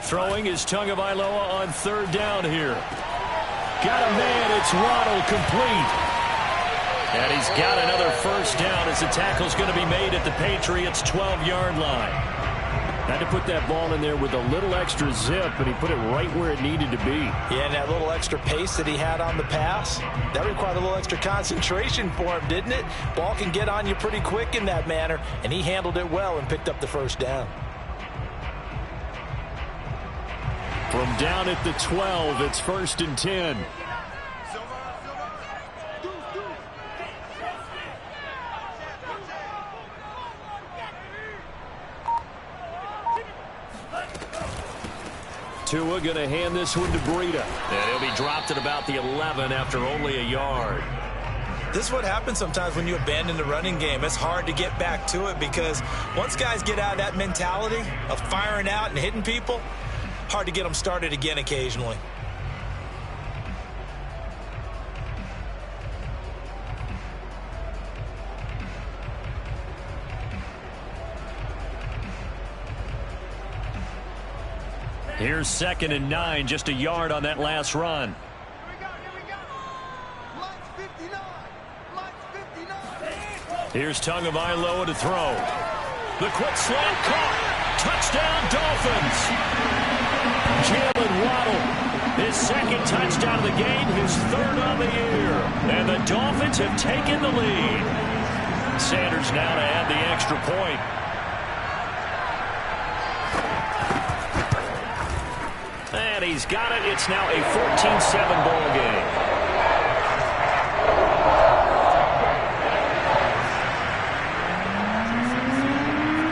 Throwing is Tagovailoa on 3rd down here. Got a man. It's Waddle, complete. And he's got another 1st down as the tackle's going to be made at the Patriots' 12-yard line. Had to put that ball in there with a little extra zip, but he put it right where it needed to be. Yeah, and that little extra pace that he had on the pass, that required a little extra concentration for him, didn't it? Ball can get on you pretty quick in that manner, and he handled it well and picked up the 1st down. From down at the 12, it's 1st and 10. Tua going to hand this one to Breida. And he'll be dropped at about the 11 after only a yard. This is what happens sometimes when you abandon the running game. It's hard to get back to it because once guys get out of that mentality of firing out and hitting people, hard to get them started again occasionally. Here's 2nd and 9, just a yard on that last run. Here's Tagovailoa to throw. The quick slant caught. Touchdown, Dolphins. Jalen Waddle, his 2nd touchdown of the game, his 3rd on the year. And the Dolphins have taken the lead. Sanders now to add the extra point. And he's got it. It's now a 14-7 ball game.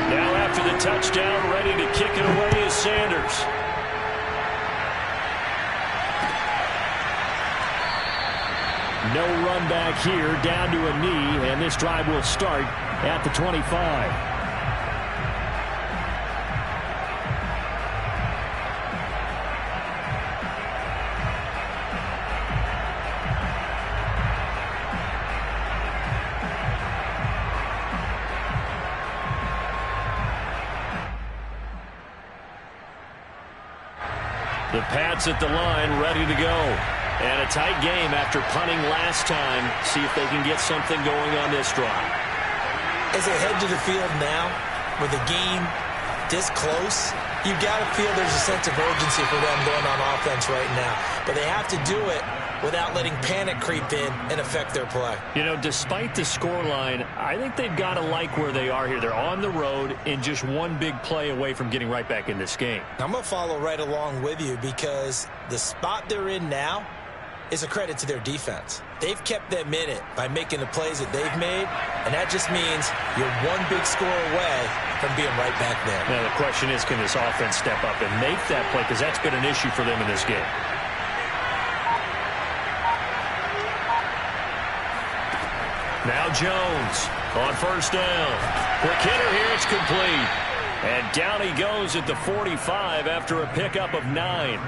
Now after the touchdown, ready to kick it away is Sanders. No run back here, down to a knee, and this drive will start at the 25. The Pats at the line, ready to go. And a tight game after punting last time. See if they can get something going on this drive. As they head to the field now, with the game this close, you've got to feel there's a sense of urgency for them going on offense right now. But they have to do it without letting panic creep in and affect their play. You know, despite the scoreline, I think they've got to like where they are here. They're on the road and just one big play away from getting right back in this game. I'm going to follow right along with you because the spot they're in now is a credit to their defense. They've kept them in it by making the plays that they've made, and that just means you're one big score away from being right back there. Now, the question is, can this offense step up and make that play? Because that's been an issue for them in this game. Now Jones on 1st down. Quick hitter here, it's complete. And down he goes at the 45 after a pickup of 9.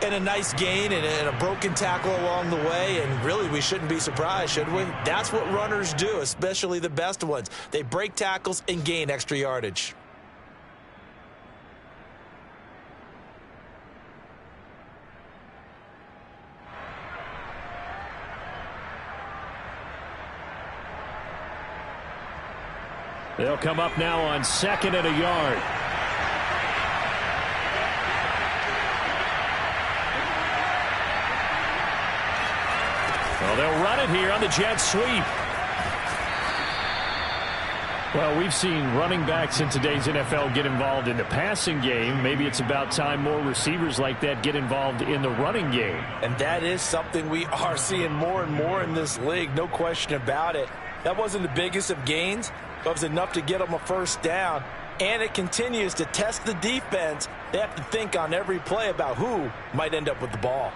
And a nice gain and a broken tackle along the way, and really we shouldn't be surprised, should we? That's what runners do, especially the best ones. They break tackles and gain extra yardage. They'll come up now on 2nd and a yard. Well, they'll run it here on the jet sweep. Well, we've seen running backs in today's NFL get involved in the passing game. Maybe it's about time more receivers like that get involved in the running game. And that is something we are seeing more and more in this league, no question about it. That wasn't the biggest of gains, but it was enough to get them a first down. And it continues to test the defense. They have to think on every play about who might end up with the ball.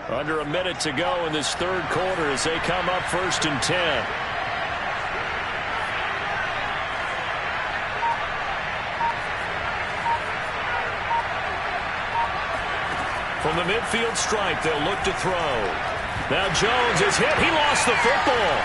Under a minute to go in this third quarter as they come up 1st and 10. From the midfield stripe, they'll look to throw. Now Jones is hit. He lost the football.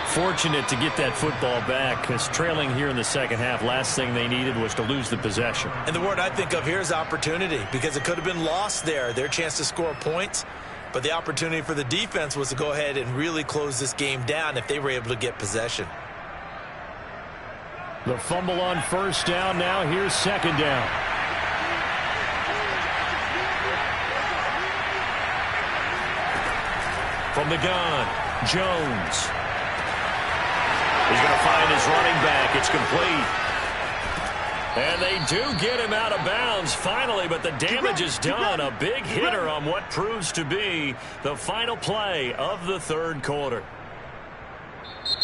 Fortunate to get that football back, because trailing here in the second half, last thing they needed was to lose the possession. And the word I think of here is opportunity, because it could have been lost there, their chance to score points. But the opportunity for the defense was to go ahead and really close this game down if they were able to get possession. The fumble on first down. Now here's second down. From the gun, Jones. He's going to find his running back. It's complete. And they do get him out of bounds finally, but the damage is done. A big hitter on what proves to be the final play of the third quarter.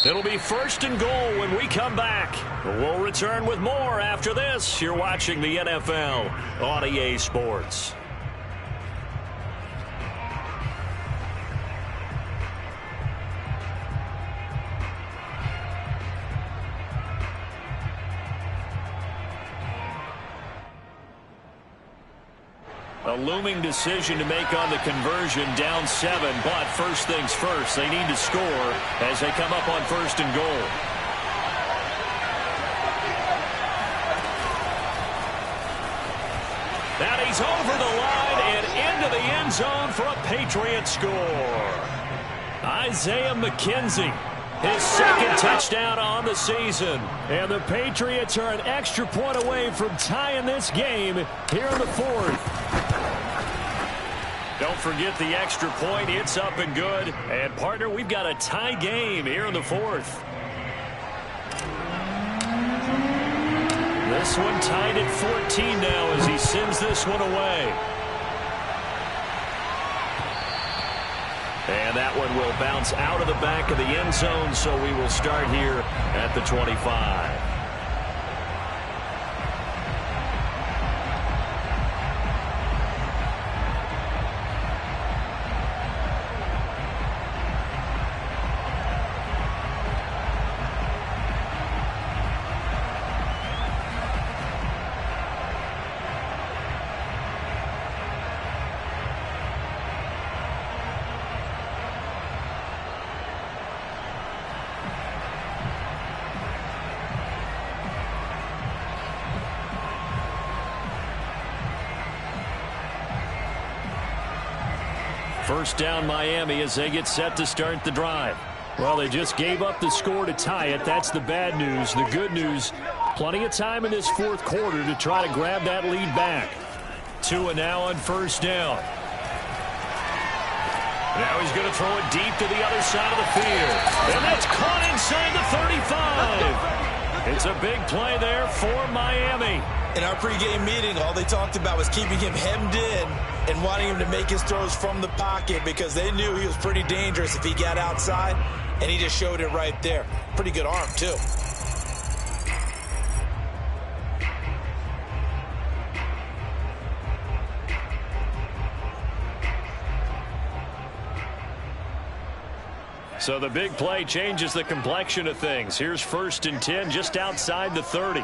It'll be 1st and goal when we come back. We'll return with more after this. You're watching the NFL on EA Sports. A looming decision to make on the conversion, down 7, but first things first, they need to score as they come up on 1st and goal. Now he's over the line and into the end zone for a Patriots score. Isaiah McKenzie, his 2nd touchdown on the season. And the Patriots are an extra point away from tying this game here in the 4th. Don't forget the extra point. It's up and good. And, partner, we've got a tie game here in the 4th. This one tied at 14 now as he sends this one away. And that one will bounce out of the back of the end zone, so we will start here at the 25. First down Miami as they get set to start the drive. Well, they just gave up the score to tie it. That's the bad news. The good news, plenty of time in this 4th quarter to try to grab that lead back. Tua now on first down. Now he's going to throw it deep to the other side of the field. And that's caught inside the 35. It's a big play there for Miami. In our pregame meeting, all they talked about was keeping him hemmed in and wanting him to make his throws from the pocket because they knew he was pretty dangerous if he got outside, and he just showed it right there. Pretty good arm, too. So the big play changes the complexion of things. Here's 1st and 10 just outside the 30.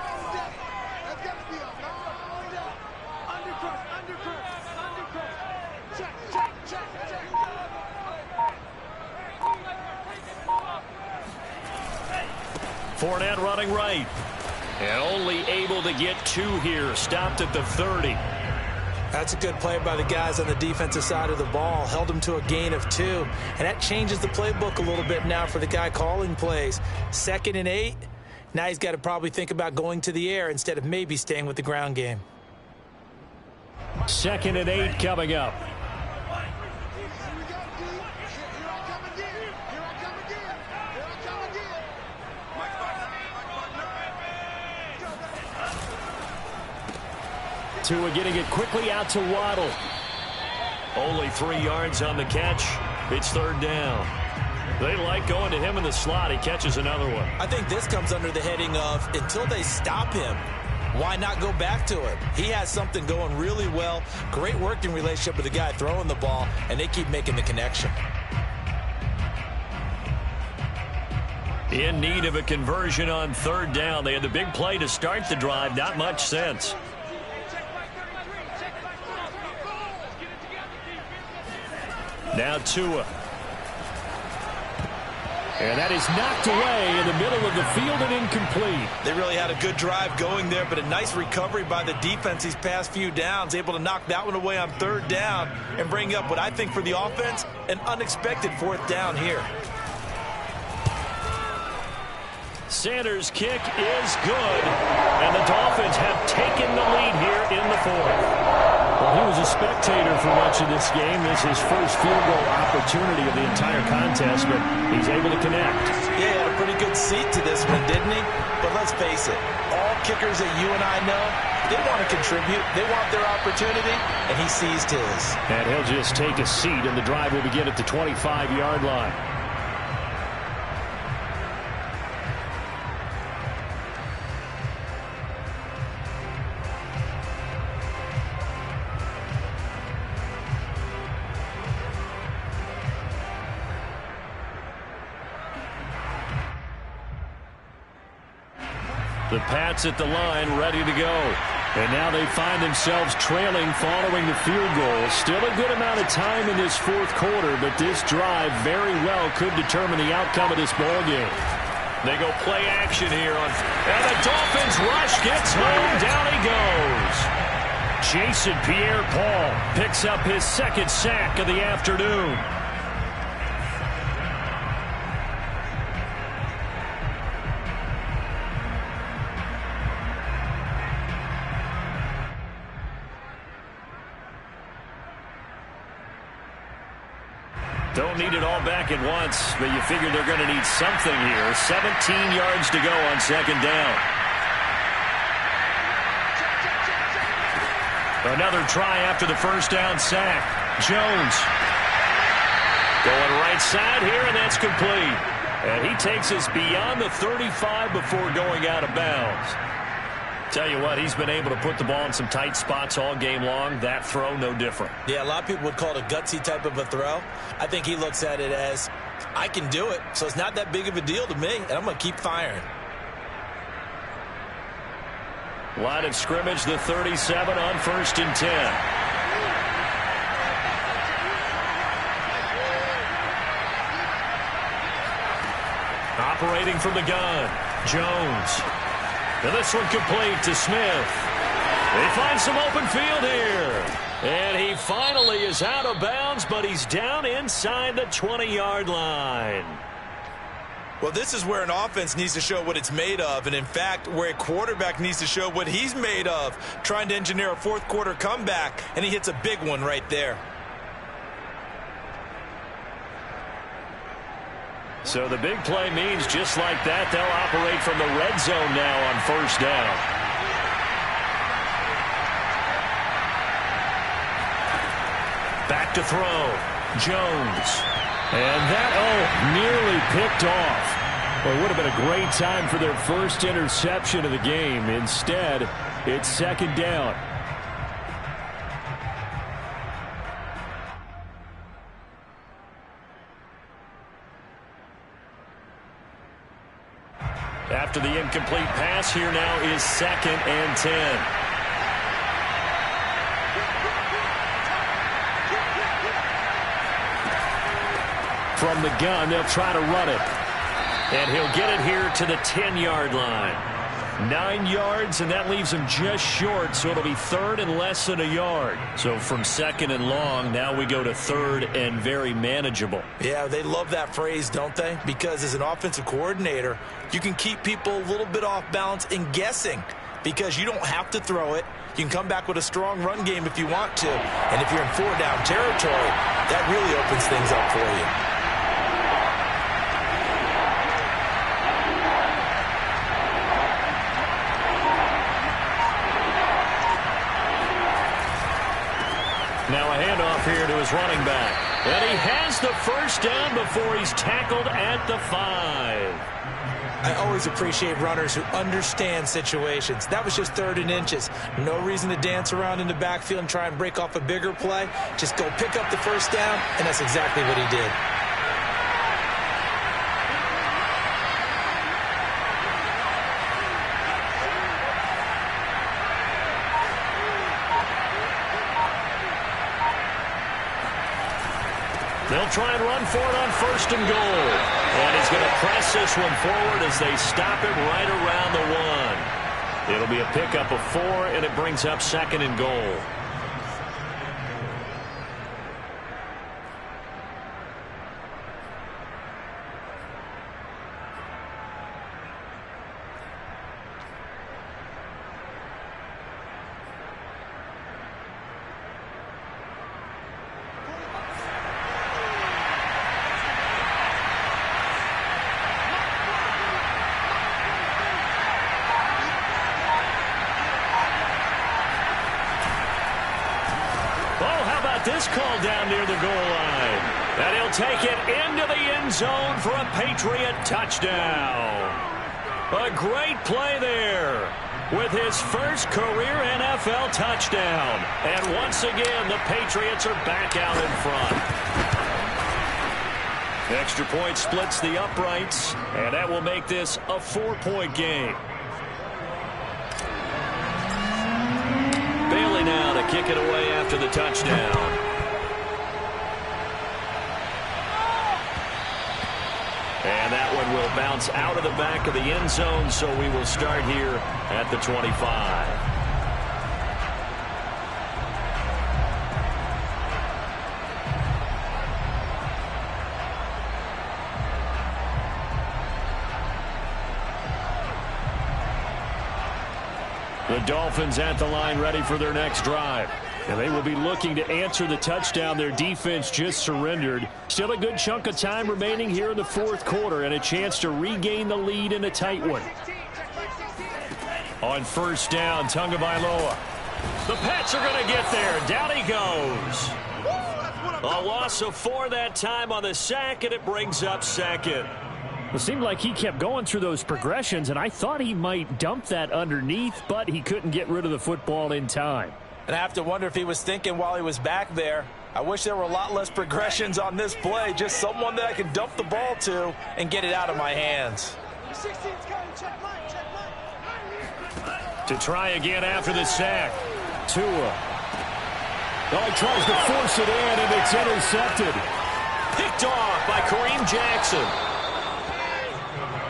Fournette running right. And only able to get 2 here. Stopped at the 30. That's a good play by the guys on the defensive side of the ball. Held him to a gain of 2. And that changes the playbook a little bit now for the guy calling plays. 2nd and 8. Now he's got to probably think about going to the air instead of maybe staying with the ground game. 2nd and 8 coming up. Tua getting it quickly out to Waddle. Only 3 yards on the catch. It's 3rd down. They like going to him in the slot. He catches another one. I think this comes under the heading of until they stop him, why not go back to it? He has something going really well. Great working relationship with the guy throwing the ball, and they keep making the connection. In need of a conversion on 3rd down. They had the big play to start the drive. Not much sense. Now Tua. And that is knocked away in the middle of the field and incomplete. They really had a good drive going there, but a nice recovery by the defense these past few downs. Able to knock that one away on 3rd down and bring up what I think for the offense, an unexpected 4th down here. Sanders' kick is good, and the Dolphins have taken the lead here in the 4th. Well, he was a spectator for much of this game. This is his first field goal opportunity of the entire contest, but he's able to connect. Yeah, he had a pretty good seat to this one, didn't he? But let's face it, all kickers that you and I know, they want to contribute. They want their opportunity, and he seized his. And he'll just take a seat, and the drive will begin at the 25-yard line. The Pats at the line, ready to go. And now they find themselves trailing following the field goal. Still a good amount of time in this 4th quarter, but this drive very well could determine the outcome of this ball game. They go play action here and the Dolphins rush gets home. Down he goes. Jason Pierre-Paul picks up his 2nd sack of the afternoon. Don't need it all back at once, but you figure they're going to need something here. 17 yards to go on 2nd down. Another try after the 1st down sack. Jones going right side here, and that's complete. And he takes us beyond the 35 before going out of bounds. Tell you what, he's been able to put the ball in some tight spots all game long. That throw, no different. Yeah, a lot of people would call it a gutsy type of a throw. I think he looks at it as, I can do it, so it's not that big of a deal to me, and I'm going to keep firing. Line of scrimmage, the 37 on 1st and 10. Operating from the gun, Jones. And this one complete to Smith. They find some open field here. And he finally is out of bounds, but he's down inside the 20-yard line. Well, this is where an offense needs to show what it's made of. And, in fact, where a quarterback needs to show what he's made of. Trying to engineer a 4th quarter comeback, and he hits a big one right there. So the big play means just like that, they'll operate from the red zone now on 1st down. Back to throw. Jones. And that, nearly picked off. Well, it would have been a great time for their first interception of the game. Instead, it's 2nd down. after the incomplete pass. Here now is 2nd and 10. From the gun, they'll try to run it. And he'll get it here to the 10-yard line. 9 yards, and that leaves him just short, so it'll be 3rd and less than a yard. So from 2nd and long, now we go to 3rd and very manageable. Yeah, they love that phrase, don't they? Because as an offensive coordinator, you can keep people a little bit off balance and guessing because you don't have to throw it. You can come back with a strong run game if you want to. And if you're in 4-down territory, that really opens things up for you. Now a handoff here to his running back. And he has the first down before he's tackled at the 5. I always appreciate runners who understand situations. That was just 3rd and inches. No reason to dance around in the backfield and try and break off a bigger play. Just go pick up the first down, and that's exactly what he did. They'll try and run for it on 1st and goal. And he's going to press this one forward as they stop it right around the 1. It'll be a pickup of 4, and it brings up 2nd and goal. This call down near the goal line. And he'll take it into the end zone for a Patriot touchdown. A great play there with his first career NFL touchdown. And once again, the Patriots are back out in front. Extra point splits the uprights, and that will make this a 4-point game. Bailey now to kick it away after the touchdown. And that one will bounce out of the back of the end zone, so we will start here at the 25. The Dolphins at the line ready for their next drive. And they will be looking to answer the touchdown their defense just surrendered. Still a good chunk of time remaining here in the 4th quarter and a chance to regain the lead in a tight one. On 1st down, Tagovailoa. The Pats are going to get there. Down he goes. A loss of 4 that time on the sack, and it brings up 2nd. It seemed like he kept going through those progressions, and I thought he might dump that underneath, but he couldn't get rid of the football in time. And I have to wonder if he was thinking while he was back there, I wish there were a lot less progressions on this play, just someone that I could dump the ball to and get it out of my hands. To try again after the sack. Tua. Oh, he tries to force it in, and it's intercepted. Picked off by Kareem Jackson.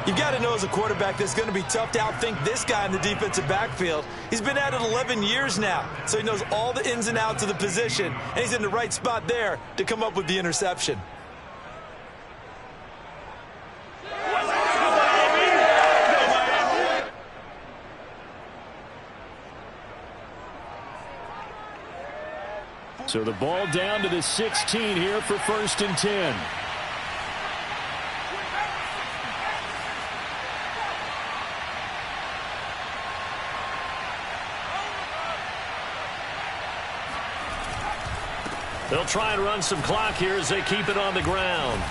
You've got to know as a quarterback that's going to be tough to outthink this guy in the defensive backfield. He's been at it 11 years now, so he knows all the ins and outs of the position, and he's in the right spot there to come up with the interception. So the ball down to the 16 here for 1st and 10. They'll try and run some clock here as they keep it on the ground.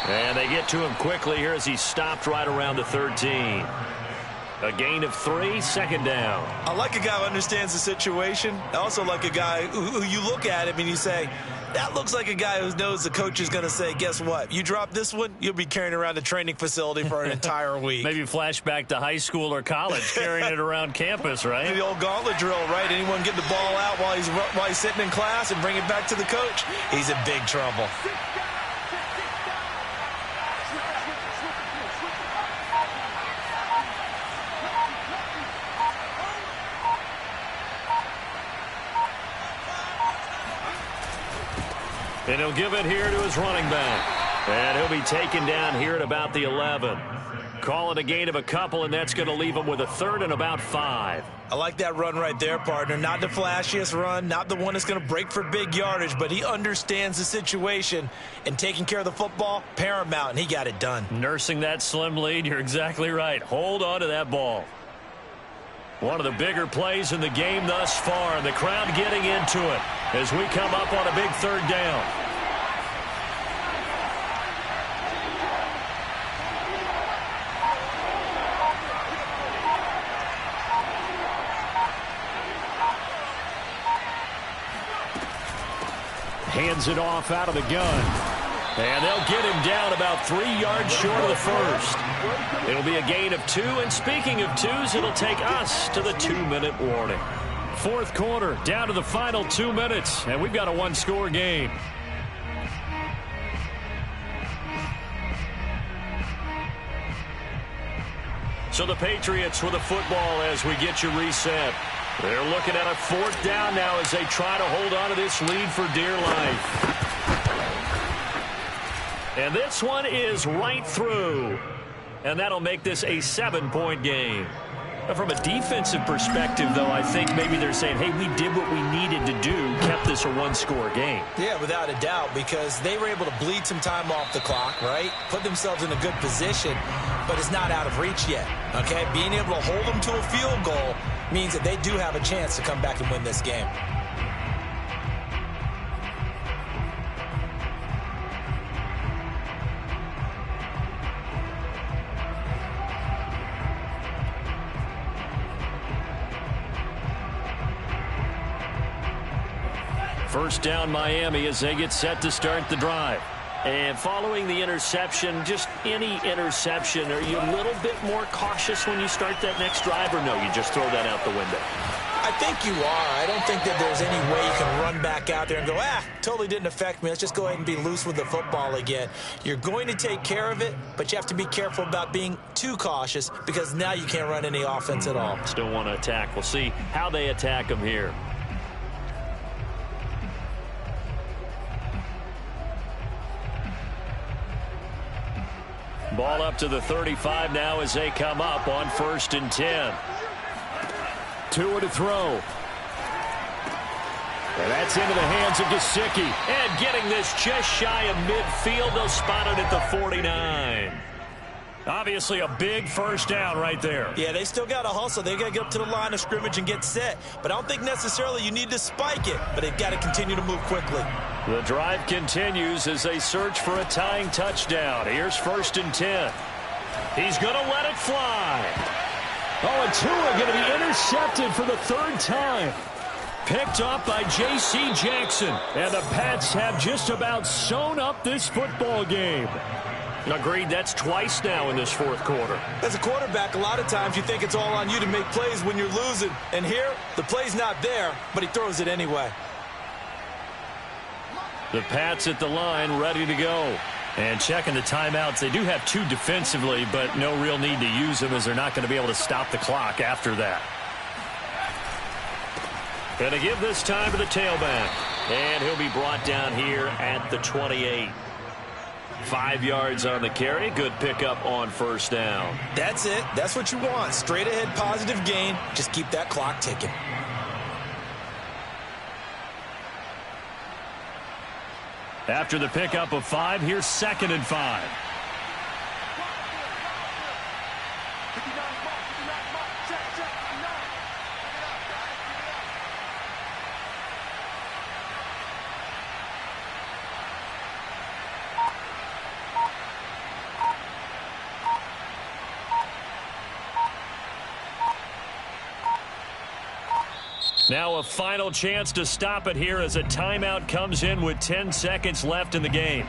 And they get to him quickly here as he's stopped right around the 13. A gain of 3, 2nd down. I like a guy who understands the situation. I also like a guy who you look at him and you say, That looks like a guy who knows the coach is going to say, guess what? You drop this one, you'll be carrying around the training facility for an entire week. Maybe flashback to high school or college, carrying it around campus, right? The old gauntlet drill, right? Anyone get the ball out while he's sitting in class and bring it back to the coach? He's in big trouble. And he'll give it here to his running back. And he'll be taken down here at about the 11. Call it a gain of a couple, and that's going to leave him with a third and about 5. I like that run right there, partner. Not the flashiest run, not the one that's going to break for big yardage, but he understands the situation, and taking care of the football, paramount, and he got it done. Nursing that slim lead, you're exactly right. Hold on to that ball. One of the bigger plays in the game thus far, and the crowd getting into it as we come up on a big third down. Hands it off out of the gun. And they'll get him down about 3 yards short of the first. It'll be a gain of 2, and speaking of 2s, it'll take us to the 2-minute warning. Fourth quarter, down to the final 2 minutes, and we've got a one-score game. So the Patriots with the football as we get you reset. They're looking at a fourth down now as they try to hold on to this lead for dear life. And this one is right through. And that'll make this a 7-point game. From a defensive perspective, though, I think maybe they're saying, hey, we did what we needed to do, kept this a one-score game. Yeah, without a doubt, because they were able to bleed some time off the clock, right? Put themselves in a good position, but it's not out of reach yet, okay? Being able to hold them to a field goal means that they do have a chance to come back and win this game. First down Miami as they get set to start the drive. And following the interception, just any interception, are you a little bit more cautious when you start that next drive, or no, you just throw that out the window? I think you are. I don't think that there's any way you can run back out there and go, totally didn't affect me. Let's just go ahead and be loose with the football again. You're going to take care of it, but you have to be careful about being too cautious because now you can't run any offense at all. Still want to attack. We'll see how they attack them here. Ball up to the 35 now as they come up on 1st and 10. 2 to throw. And that's into the hands of Gesicki. And getting this just shy of midfield. They'll spot it at the 49. Obviously a big first down right there. Yeah, they still got to hustle. They got to get up to the line of scrimmage and get set. But I don't think necessarily you need to spike it. But they've got to continue to move quickly. The drive continues as they search for a tying touchdown. Here's 1st and 10. He's going to let it fly. Oh, and Tua going to be intercepted for the 3rd time. Picked up by J.C. Jackson. And the Pats have just about sewn up this football game. Agreed, that's twice now in this 4th quarter. As a quarterback, a lot of times you think it's all on you to make plays when you're losing. And here, the play's not there, but he throws it anyway. The Pats at the line, ready to go. And checking the timeouts. They do have 2 defensively, but no real need to use them as they're not going to be able to stop the clock after that. Going to give this time to the tailback. And he'll be brought down here at the 28. 5 yards on the carry. Good pickup on 1st down. That's it. That's what you want. Straight ahead, positive gain. Just keep that clock ticking. After the pickup of 5, here's 2nd and 5. Now a final chance to stop it here as a timeout comes in with 10 seconds left in the game.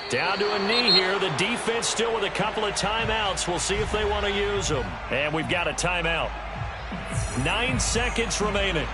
Down to a knee here. The defense still with a couple of timeouts. We'll see if they want to use them. And we've got a timeout. 9 seconds remaining.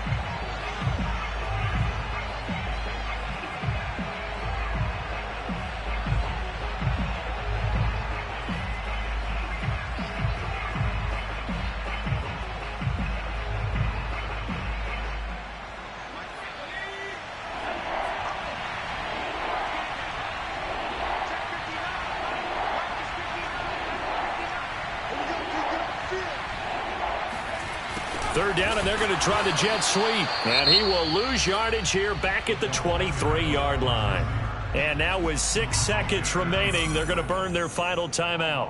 Third down, and they're going to try the jet sweep. And he will lose yardage here back at the 23-yard line. And now with 6 seconds remaining, they're going to burn their final timeout.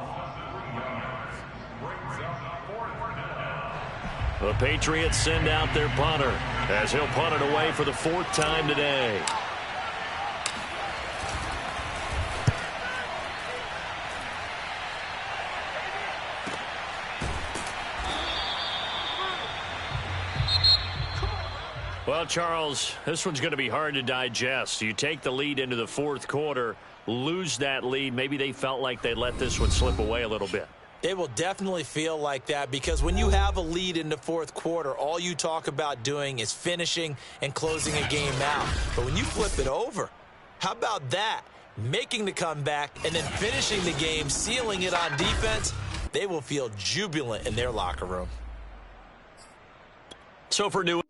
The Patriots send out their punter as he'll punt it away for the 4th time today. Well, Charles, this one's going to be hard to digest. You take the lead into the 4th quarter, lose that lead. Maybe they felt like they let this one slip away a little bit. They will definitely feel like that because when you have a lead in the 4th quarter, all you talk about doing is finishing and closing a game out. But when you flip it over, how about that? Making the comeback and then finishing the game, sealing it on defense, they will feel jubilant in their locker room. So for new